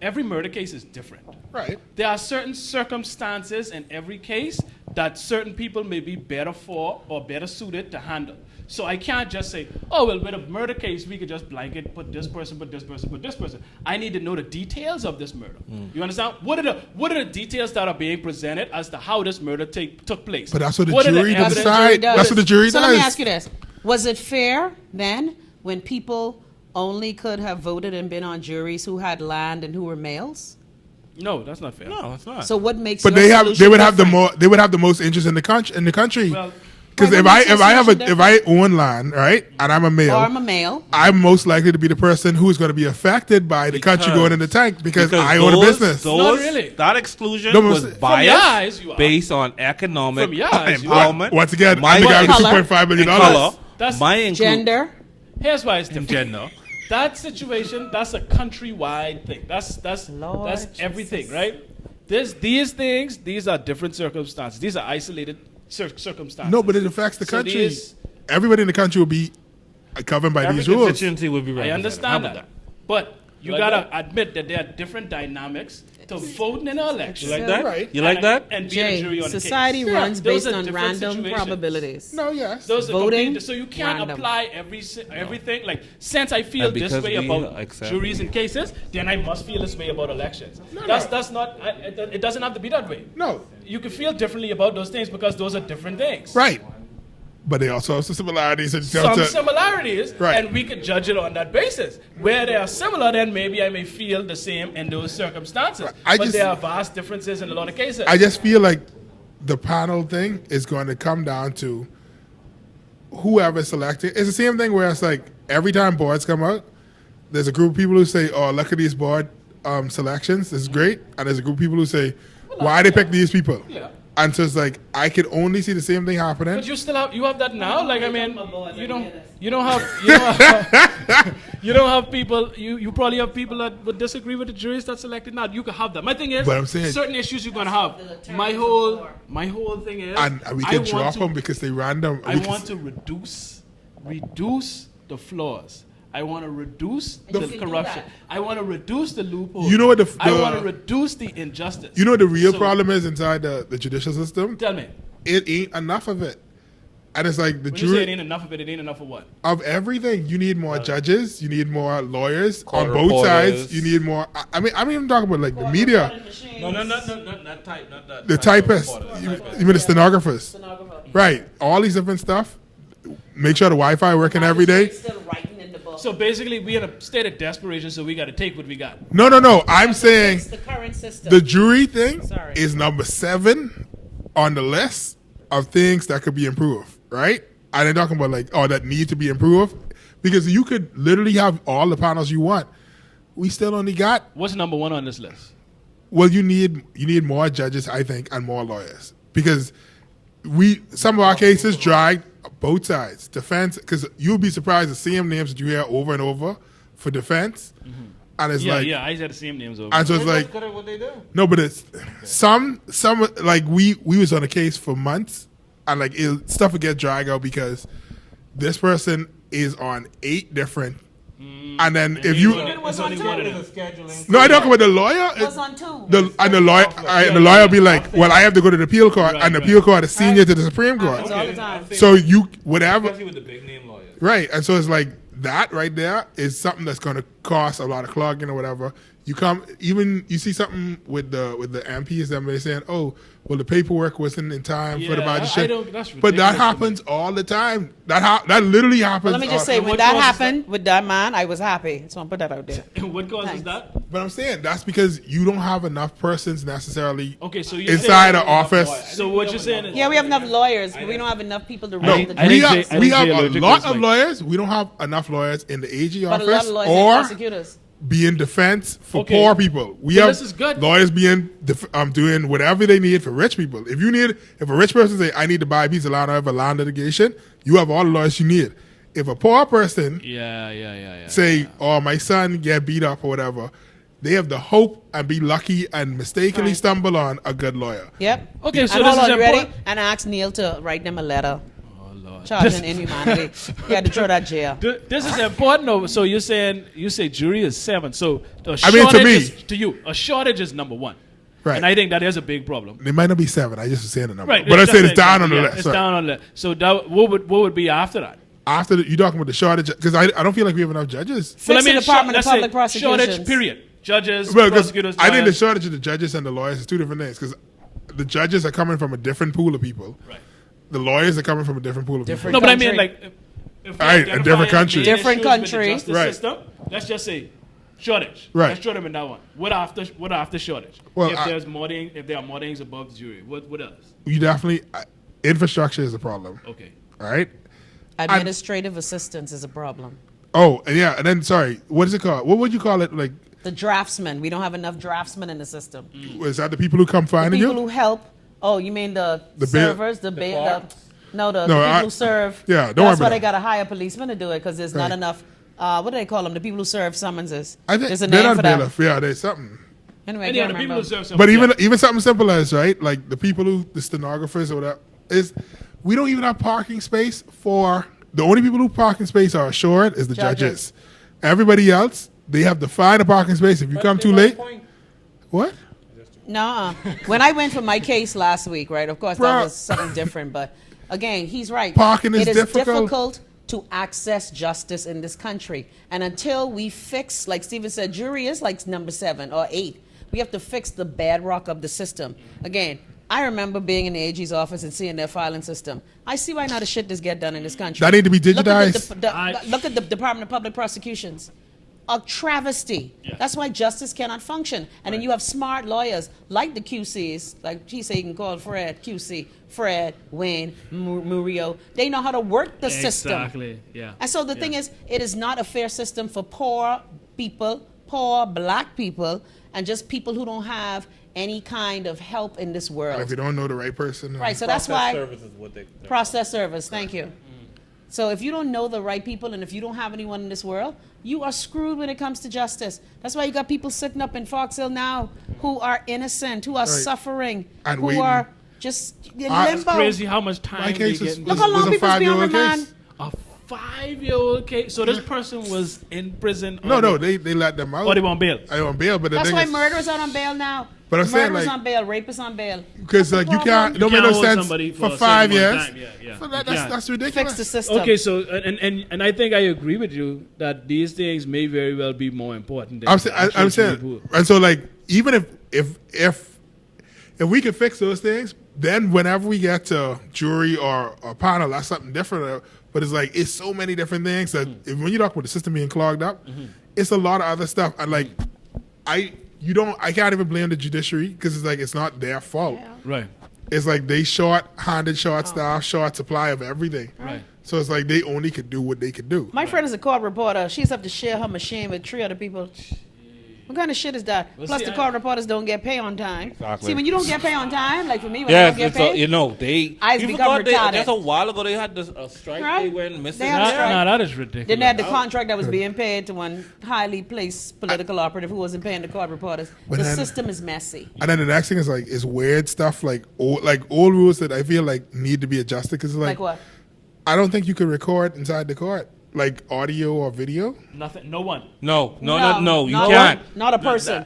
every murder case is different. Right. There are certain circumstances in every case that certain people may be better for or better suited to handle. So I can't just say, oh, well, with a murder case, we could just blanket, put this person, put this person, put this person. I need to know the details of this murder. You understand? What are the details that are being presented as to how this murder took place? But that's what the jury decides. That's what the jury does. So let me ask you this. Was it fair then when people only could have voted and been on juries who had land and who were males? No, that's not fair. No, it's not. So what makes? But they would have the most interest in the country. Well, because if I own land, right, and I'm a male, I'm most likely to be the person who is going to be affected by the country going in the tank because I own a business. Not really. That exclusion was biased based on economic empowerment. Once again, I'm the guy with $2.5 million. That's gender. Here's why it's different. Gender. That situation, that's a countrywide thing. That's everything, right? These things, these are different circumstances. These are isolated circumstances. No, but it affects the country. Everybody in the country will be governed by these rules. Constituency will be I understand that. But you gotta admit that there are different dynamics to voting in an election. You like that? Right. You like that? And be a jury on society the case. runs based on random probabilities. No, yes. Those voting, are so you can't apply everything. Like, since I feel this way about juries and cases, then I must feel this way about elections. That's not. It doesn't have to be that way. No. You can feel differently about those things because those are different things. Right. But they also have some similarities. Right. And we could judge it on that basis. Where they are similar, then maybe I may feel the same in those circumstances. But there are vast differences in a lot of cases. I just feel like the panel thing is going to come down to whoever's selected. It's the same thing where it's like every time boards come out, there's a group of people who say, oh, look at these board selections. This is great. And there's a group of people who say, why they pick these people? Yeah. And so it's like I could only see the same thing happening. But you have that now. Like, I mean, you don't have people. You probably have people that would disagree with the juries that's selected now. You can have that. My thing is, but I'm saying, certain issues you're gonna have. My whole thing is, and we can drop them because they random. I want to reduce the flaws. I want to reduce the corruption. I want to reduce the loopholes. You know what I want to reduce the injustice. You know what the real problem is inside the judicial system? Tell me. It ain't enough of it. And it's like the jury. When you say it ain't enough of it, it ain't enough of what? Of everything. You need more judges. You need more lawyers on both sides. You need more. I mean, I'm even talking about like the media. No, not type. Not that. The typists. You mean the stenographers? Right. All these different stuff. Make sure the Wi-Fi working every day. So basically, we're in a state of desperation, so we got to take what we got. No. I'm saying the current system. The jury thing is number 7 on the list of things that could be improved, right? And they're talking about like, that need to be improved because you could literally have all the panels you want. We still only got. What's number 1 on this list? Well, you need more judges, I think, and more lawyers because some of our cases dragged both sides. Defense, because you'll be surprised the same names that you hear over and over for defense. Mm-hmm. And it's I had the same names over. And so it's like, good at what they do. No, but it's some like we was on a case for months, and like stuff would get dragged out because this person is on 8 different And then if you it was on 2. No, I talk about the lawyer. It was on 2. The lawyer be like, well, I have to go to the appeal court, and the appeal court is senior to the Supreme Court. All the time. So you whatever. Especially with the big name lawyers. Right, and so it's like that right there is something that's going to cost a lot of clogging or whatever. You see something with the MPs, them they saying, oh, well, the paperwork wasn't in time for the budget. But that happens all the time. That literally happens. Well, let me just say, when that happened with that man, I was happy. So I'll put that out there. What causes that? But I'm saying that's because you don't have enough persons necessarily so inside the office. So what you're saying is... Yeah, we have enough lawyers, but we don't have enough people to run the judges. We have a lot of lawyers. We don't have enough lawyers in the AG office. But a lot of lawyers and prosecutors. Be in defense for poor people. We have lawyers being doing whatever they need for rich people. If a rich person say, I need to buy a piece of land or have a land litigation, you have all the lawyers you need. If a poor person say, oh, my son get beat up or whatever, they have the hope and be lucky and mistakenly stumble on a good lawyer. Yep. Okay, so and this is ready? And I asked Neil to write them a letter. Charging inhumanity. You had to throw that jail. This is important though. So you say jury is 7. So to you, a shortage is number 1. Right. And I think that is a big problem. It might not be 7. I just was saying the number. Right. But I said it's down on the list. It's down on the list. So what would be after that? After you talking about the shortage, because I don't feel like we have enough judges. Fix the Department of Public Prosecutions. Shortage, period. Judges, prosecutors. I think the shortage of the judges and the lawyers is 2 different things. Because the judges are coming from a different pool of people. Right. The lawyers are coming from a different pool of people. No, but I mean, like, if a different country. Different country. Right. System, let's just say shortage. Right. Let's throw them in that one. What after shortage? Well, if there are more things above the jury, what else? You definitely infrastructure is a problem. Okay. All right. Administrative assistance is a problem. Oh, yeah, and then what is it called? What would you call it? Like the draftsmen. We don't have enough draftsmen in the system. Is that the people who come finding you? People who help. Oh, you mean the servers, the people who serve. Yeah, don't That's why they got to hire policemen to do it because there's not enough. What do they call them? The people who serve summonses. There's a name for that. Yeah, there's something. Anyway, the people who serve but even something simple as like the people the stenographers or whatever we don't even have parking space for. The only people who parking space are assured is the judges. Everybody else, they have to find a parking space if you come too late. What? No, when I went for my case last week, right? Of course, that was something different. But again, he's right. Parking is difficult to access justice in this country, and until we fix, like Stephen said, jury is like number 7 or 8. We have to fix the bedrock of the system. Again, I remember being in the AG's office and seeing their filing system. I see why not the shit does get done in this country. That need to be digitized. Look at the Department of Public Prosecutions. A travesty. Yeah. That's why justice cannot function. And then you have smart lawyers like the QCs, like he said, you can call Fred QC, Fred, Wayne, Murillo. They know how to work the system. Exactly. Yeah. And so the thing is, it is not a fair system for poor people, poor black people, and just people who don't have any kind of help in this world. If you don't know the right person. Right. So that's why service is what they process service. Thank you. So if you don't know the right people and if you don't have anyone in this world, you are screwed when it comes to justice. That's why you got people sitting up in Fox Hill now who are innocent, who are suffering, and who are just in limbo. It's crazy how much time they get. Look how long people's been on remand. A 5-year-old case. So this person was in prison. No, they let them out. Or they on bail. On bail, but that's why murderers are on bail now. But I'm saying, murderers on bail, rapists on bail. Because you can't. Don't make no sense for 5 years. That's ridiculous. Fix the system. Okay, so and I think I agree with you that these things may very well be more important. Than I'm saying, and so like even if we could fix those things, then whenever we get to jury or panel, that's something different. But it's like it's so many different things that when you talk about the system being clogged up, it's a lot of other stuff. And like I can't even blame the judiciary because it's like it's not their fault. Yeah. Right. It's like they short-handed, short staff, short supply of everything. Right. So it's like they only could do what they could do. My friend is a court reporter. She's up to share her machine with 3 other people. What kind of shit is that? Well, Plus, the court reporters don't get pay on time. Exactly. See, when you don't get pay on time, like for me, when I don't get paid, they. I become retarded. Just a while ago, they had this strike. Right? They went missing. They had a strike. No, that is ridiculous. Then they had the contract that was being paid to one highly placed political operative who wasn't paying the court reporters. The system is messy. And then the next thing is like it's weird stuff like old rules that I feel like need to be adjusted because like what? I don't think you could record inside the court. like audio or video? Nothing. No one. No. You can't. Not a person.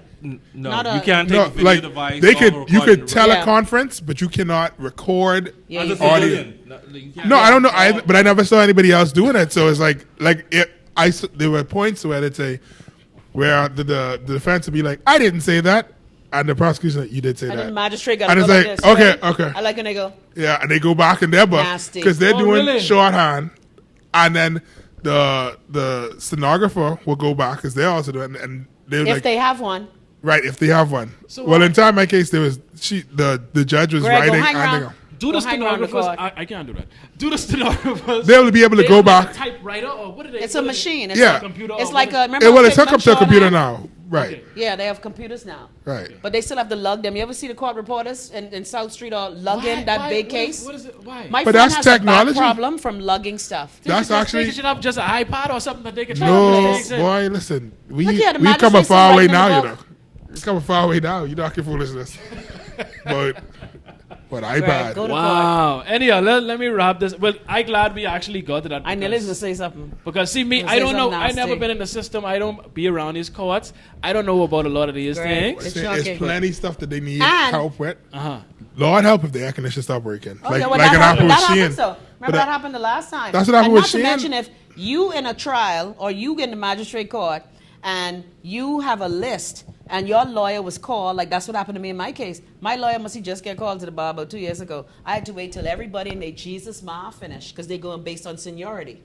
No, you can't take a video like device. you could teleconference, but you cannot record audio. No, I don't know. But I never saw anybody else doing it. So it's there were points where they'd say, where the defense would be like, I didn't say that. And the prosecution, you did say that. And the magistrate got to go like this. Okay. I like when they go. Yeah, and they go back in their book because they're doing shorthand, and then the stenographer will go back because they're also doing, and they have one. Right, if they have one. So in my case, there was the judge was writing. Do the stenographers? I can't do that. Do the stenographers? They will be able to go back. A typewriter or what are they? It's a machine. It's a computer. It's like a. It's hooked up to a computer now. Right. Okay. Yeah, they have computers now. Right. But they still have to lug them. You ever see the court reporters in South Street or lugging that big case? What is it? Why? My friend has technology. A back problem from lugging stuff. That's actually. They should have just an iPod or something that they can. No, boy, listen. We come a far way now, you know. We come a far way now. You're not foolishness. But iPad. Wow. Anyhow, let me wrap this. Well, I'm glad we actually got to that. I nearly was going to say something. Because, see, me, I don't know. I've never been in the system. I don't be around these courts. I don't know about a lot of these things. There's plenty of stuff that they need help with. Lord help if the air conditioner stop working. Like it happened with Shane. Remember that happened the last time. That's what happened with Shane. Not to mention if you in a trial or you get in the magistrate court and you have a list and your lawyer was called, like that's what happened to me in my case. My lawyer must have just get called to the bar about 2 years ago. I had to wait till everybody in their Jesus ma finish because they're going based on seniority.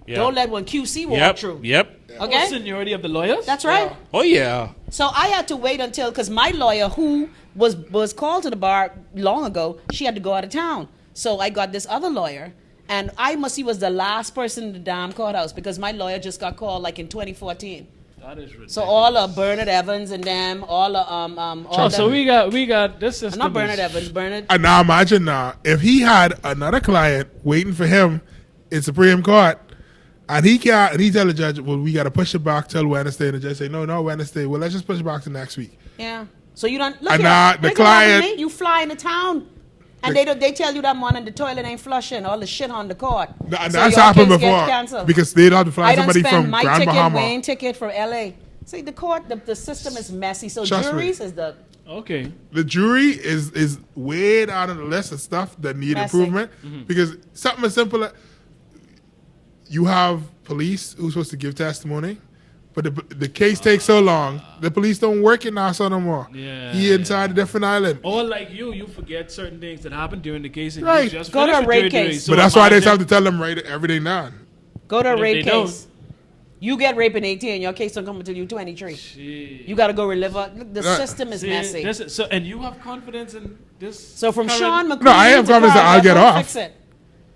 Yep. Don't let one QC walk through. Yep. Okay? Oh, seniority of the lawyers? That's right. Yeah. Oh, yeah. So I had to wait until, because my lawyer who was called to the bar long ago, she had to go out of town. So I got this other lawyer. And I must see was the last person in the damn courthouse because my lawyer just got called like in 2014. That is ridiculous. So all of Bernard Evans and them, all of so we got this system. Not Bernard Evans, Bernard. And now imagine if he had another client waiting for him in Supreme Court, and he tell the judge, well, we got to push it back till Wednesday, and the judge say, no, Wednesday. Well, let's just push it back to next week. Yeah. So you don't look and at the client. You fly into town. And they tell you that morning the toilet ain't flushing, all the shit on the court. And so that's happened before because they'd have to fly somebody from Grand Bahama. Wayne ticket from LA. See, the court, the system is messy. So juries is the okay. The jury is way down on the list of stuff that need improvement because something as simple as you have police who's supposed to give testimony. But the case takes so long, the police don't work in Nassau no more. Yeah, he inside a different island. Or like you forget certain things that happened during the case. And right. You just go to a rape case. So but that's why they have to tell them write everything down. Go to a rape case. You get raped in 18, your case don't come until you're 23. Jeez. You got to go relive it. The system is messy. And you have confidence in this? So from Sean McQueen, no, I have confidence that I'll get off. Fix it.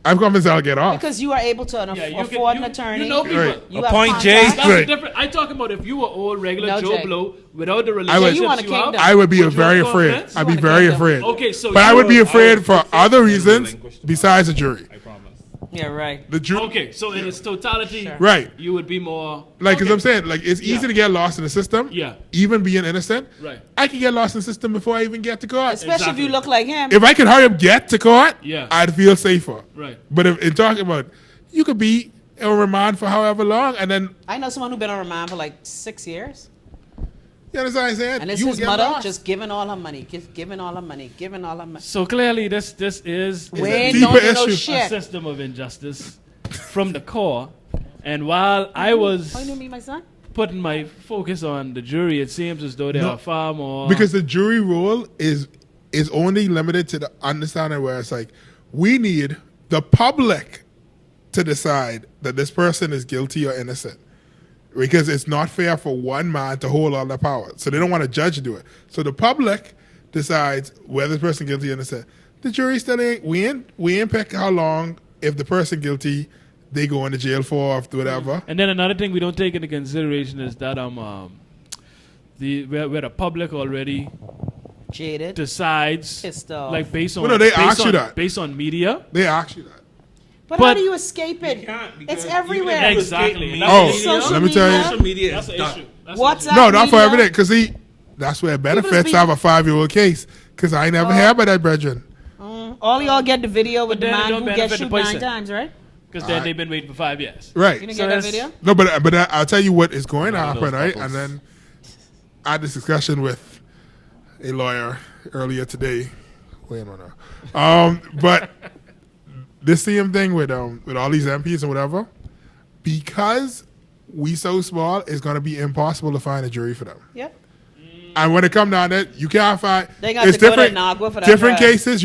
I'm convinced I'll get off. Because you are able to afford an attorney. You know people. Right. You appoint Jay. That's different. I'm talking about if you were old regular Joe Blow without the relationships you have. I would be very afraid. I'd be very afraid. Okay, so but I would be afraid for other reasons besides the jury. I promise. Yeah, right. The jury. Okay, so in its totality, right? You would be more like because I'm saying like it's easy to get lost in the system. Yeah. Even being innocent. Right. I can get lost in the system before I even get to court. Especially if you look like him. If I could hurry up get to court, I'd feel safer. Right. But if in talking about, you could be on remand for however long, and then I know someone who's been on remand for like 6 years. You understand what I'm saying? And it's his mother just giving all her money, giving all her money. So clearly, this is a deeper issue. A system of injustice from the core. And while I was putting my focus on the jury, it seems as though there are far more. Because the jury role is only limited to the understanding where it's like, we need the public to decide that this person is guilty or innocent. Because it's not fair for one man to hold all the power. So they don't want a judge to do it. So the public decides whether this person guilty or innocent. The jury still ain't, we ain't pick how long, if the person guilty, they go into jail for or whatever. And then another thing we don't take into consideration is that where the public already jaded decides like based on based on media. They ask you that. But how do you escape it? It's everywhere. Exactly. Let me tell you. Social media is issue. WhatsApp no, not for everything. Because that's where it benefits to have a 5-year-old case. Because I never heard about that, brethren. All y'all get the video with the man who gets shot 9 times, right? Because then they've been waiting for 5 years. Right. You didn't get that video? No, but I'll tell you what is going to happen, right? And then I had this discussion with a lawyer earlier today. Wait a minute. But this same thing with all these MPs and whatever, because we so small, it's going to be impossible to find a jury for them. Yep. And when it come down to it, you can't find. They got to go to Nagua for that. Different cases,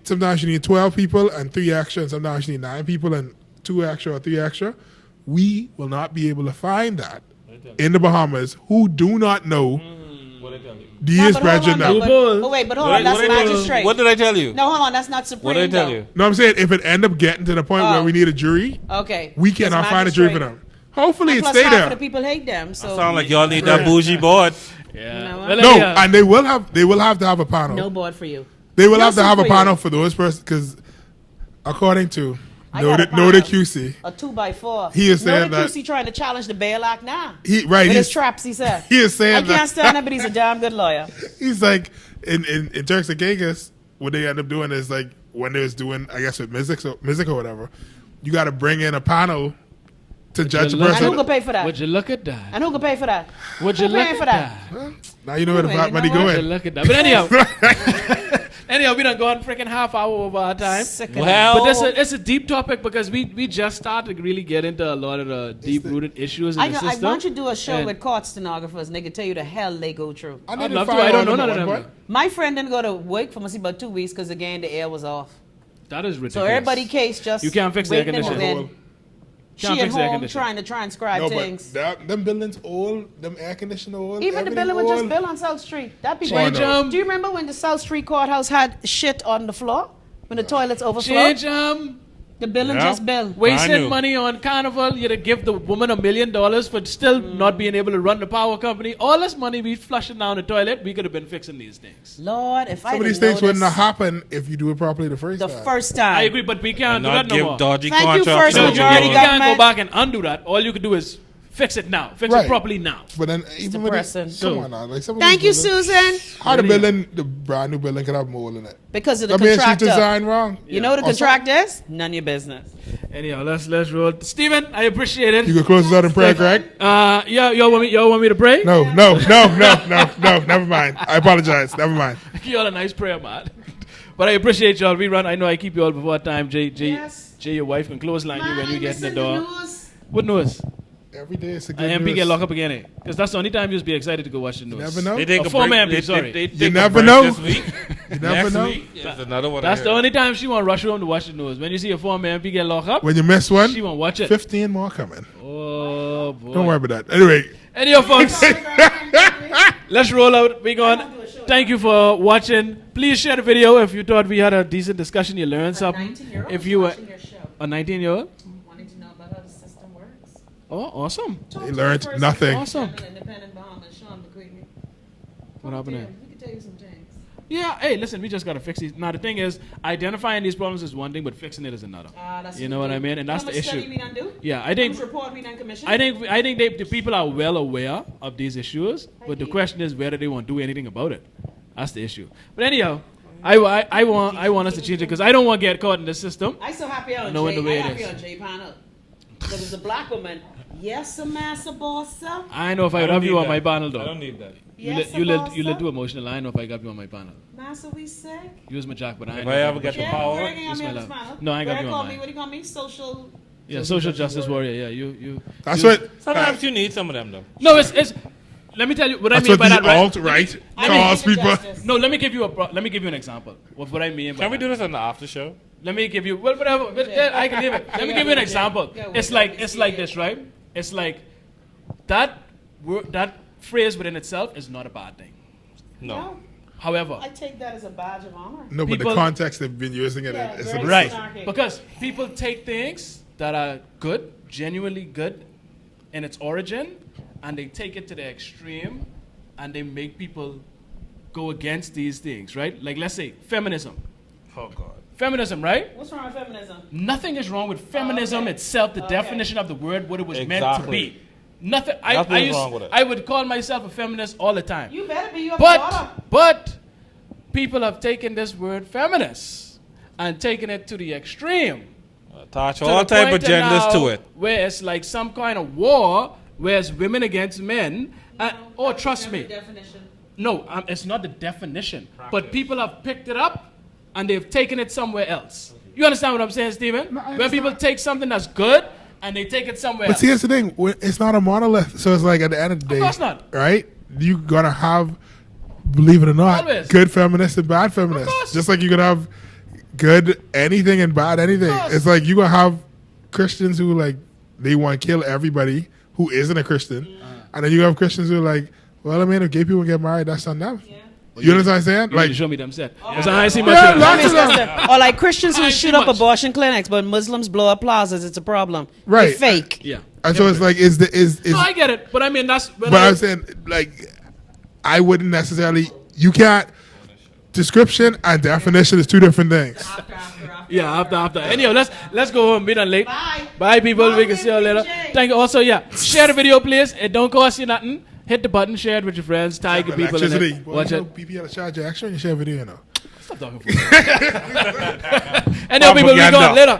sometimes you need 12 people and 3 extra, and sometimes you need 9 people and 2 extra or 3 extra. We will not be able to find that in the Bahamas who do not know these president. But hold on, that's magistrate. What did I tell you? No, hold on, that's not Supreme. What did I tell you? No, I'm saying if it end up getting to the point where we need a jury, we cannot find a jury for them. Hopefully it stay there. The people hate them. So sound like y'all need that bougie board. Yeah. And they will have to have a panel. No board for you. They will have to have a panel for those persons because according to Noted QC, a 2x4. He is saying that QC trying to challenge the bail act now. With his traps, he said. He is saying I can't stand him, but he's a damn good lawyer. He's like in Turks and Caicos, what they end up doing is like when they was doing, I guess with music or whatever, you got to bring in a panel to judge a person. And who can pay for that? Would you look at that? And who can pay for that? Would you look at that? Well, now you know where the fat money going. Would you look at that? But anyhow, we done gone freaking half hour over our time. Well, but it's a deep topic because we just started to really get into a lot of the deep-rooted issues in the system. I want you to do a show with court stenographers and they can tell you the hell they go through. I'd love to. I don't know none of them. My friend didn't go to work for about 2 weeks because again the air was off. That is ridiculous. So everybody case just you can't fix the air conditioning. She at home trying to transcribe things. But them buildings old, them air conditioner old. Even the building was just built on South Street. That'd be great. Do you remember when the South Street courthouse had shit on the floor? When the toilets overflowed? The building just built. Wasting money on Carnival. You to give the woman $1 million for still not being able to run the power company. All this money we flushing down the toilet, we could have been fixing these things. Lord, if some of these things wouldn't have happened if you do it properly the first time. I agree, but we can't do that no more. Dodgy Thank you, first you majority government. can't go back and undo that. All you could do is fix it now. Fix it properly now. But then even with come on now, like thank you, Susan. How the brand new building could have mold in it? Because of the contractor. She designed wrong. You know the contract is? None of your business. Anyhow, let's roll. Stephen, I appreciate it. You can close us out in prayer, Greg. Y'all want me to pray? No, never mind. I apologize. Never mind. Y'all a nice prayer, man. But I appreciate y'all. I know I keep you all before time. Jay, your wife can clothesline you when you get in the door. What news? Every day it's a good MP news. get locked up again, eh? Because that's the only time you'll be excited to go watch the news. You never know. They take a former break. MP, sorry. They never know. This week. You never know. That's another one. That's the only time she won't rush home to watch the news. When you see a former MP get locked up, when you miss one, she won't watch it. 15 more coming. Oh, boy. Don't worry about that. Anyway. Anyhow, folks, let's roll out. We're going. Thank you for watching. Please share the video if you thought we had a decent discussion. You learned something. If you were a 19-year-old. Oh, awesome. He learned nothing. Awesome. What happened there? We can tell you some things. Yeah, hey, listen, we just got to fix these. Now, the thing is, identifying these problems is one thing, but fixing it is another. You know what I mean? And that's the issue. Yeah, I think the people are well aware of these issues, but the question is whether they want to do anything about it. That's the issue. But anyhow, I want us to change it because I don't want to get caught in the system. I'm so happy on Jay panel. Because as a black woman, yes, a massa bossa. I know if I would have you on my panel, though. I don't need that. You let too emotional. I know if I got you on my panel. Massa, we sick. Use my jack, but I ain't. If I ever get the power, no, I ain't got you on mine. What do you call me? Social. Yeah, social justice warrior. Yeah, you. That's what. Sometimes you need some of them, though. No, it's. Let me tell you what I mean by that. Alt-right calls people. No, let me give you an example of what I mean. Can we do this on the after show? Let me give you whatever. I can leave it. Let me give you an example. It's like this, right? It's like that phrase within itself is not a bad thing. No. However, I take that as a badge of honor. No, but the context they've been using it is right. Because people take things that are good, genuinely good, in its origin, and they take it to the extreme, and they make people go against these things, right? Like, let's say feminism. Oh God. Feminism, right? What's wrong with feminism? Nothing is wrong with feminism itself. The definition of the word, what it was meant to be. Nothing. Wrong with it. I would call myself a feminist all the time. You better be. But people have taken this word feminist and taken it to the extreme. Attach all type of genders to it. Where it's like some kind of war, where it's women against men. Trust me. No, it's not the definition. But people have picked it up and they've taken it somewhere else. You understand what I'm saying, Stephen? When people take something that's good and they take it somewhere else. But see, that's the thing. It's not a monolith. So it's like at the end of the day. Of course not. Right? You're going to have, believe it or not, Always. good feminists and bad feminists. Just like you could have good anything and bad anything. It's like you're going to have Christians who like, they want to kill everybody who isn't a Christian. And then you have Christians who are like, well, I mean, if gay people get married, that's on them. Yeah. You understand what I'm saying? Like, show me them set. I ain't see much of them. Or like Christians who shoot up abortion clinics, but Muslims blow up plazas. It's a problem. Right. They're fake. Yeah. And so it's like, No, I get it, but I mean that's. But I'm saying, like, I wouldn't necessarily. You can't. Description and definition is two different things. After. Anyway, let's go home. Be done late. Bye, people. We can see you later. Thank you. Also, share the video, please. It don't cost you nothing. Hit the button, share it with your friends, tag your people in it. Watch it. People have to charge you extra and you share a video now. Stop talking for me. Anyway, people, we go later.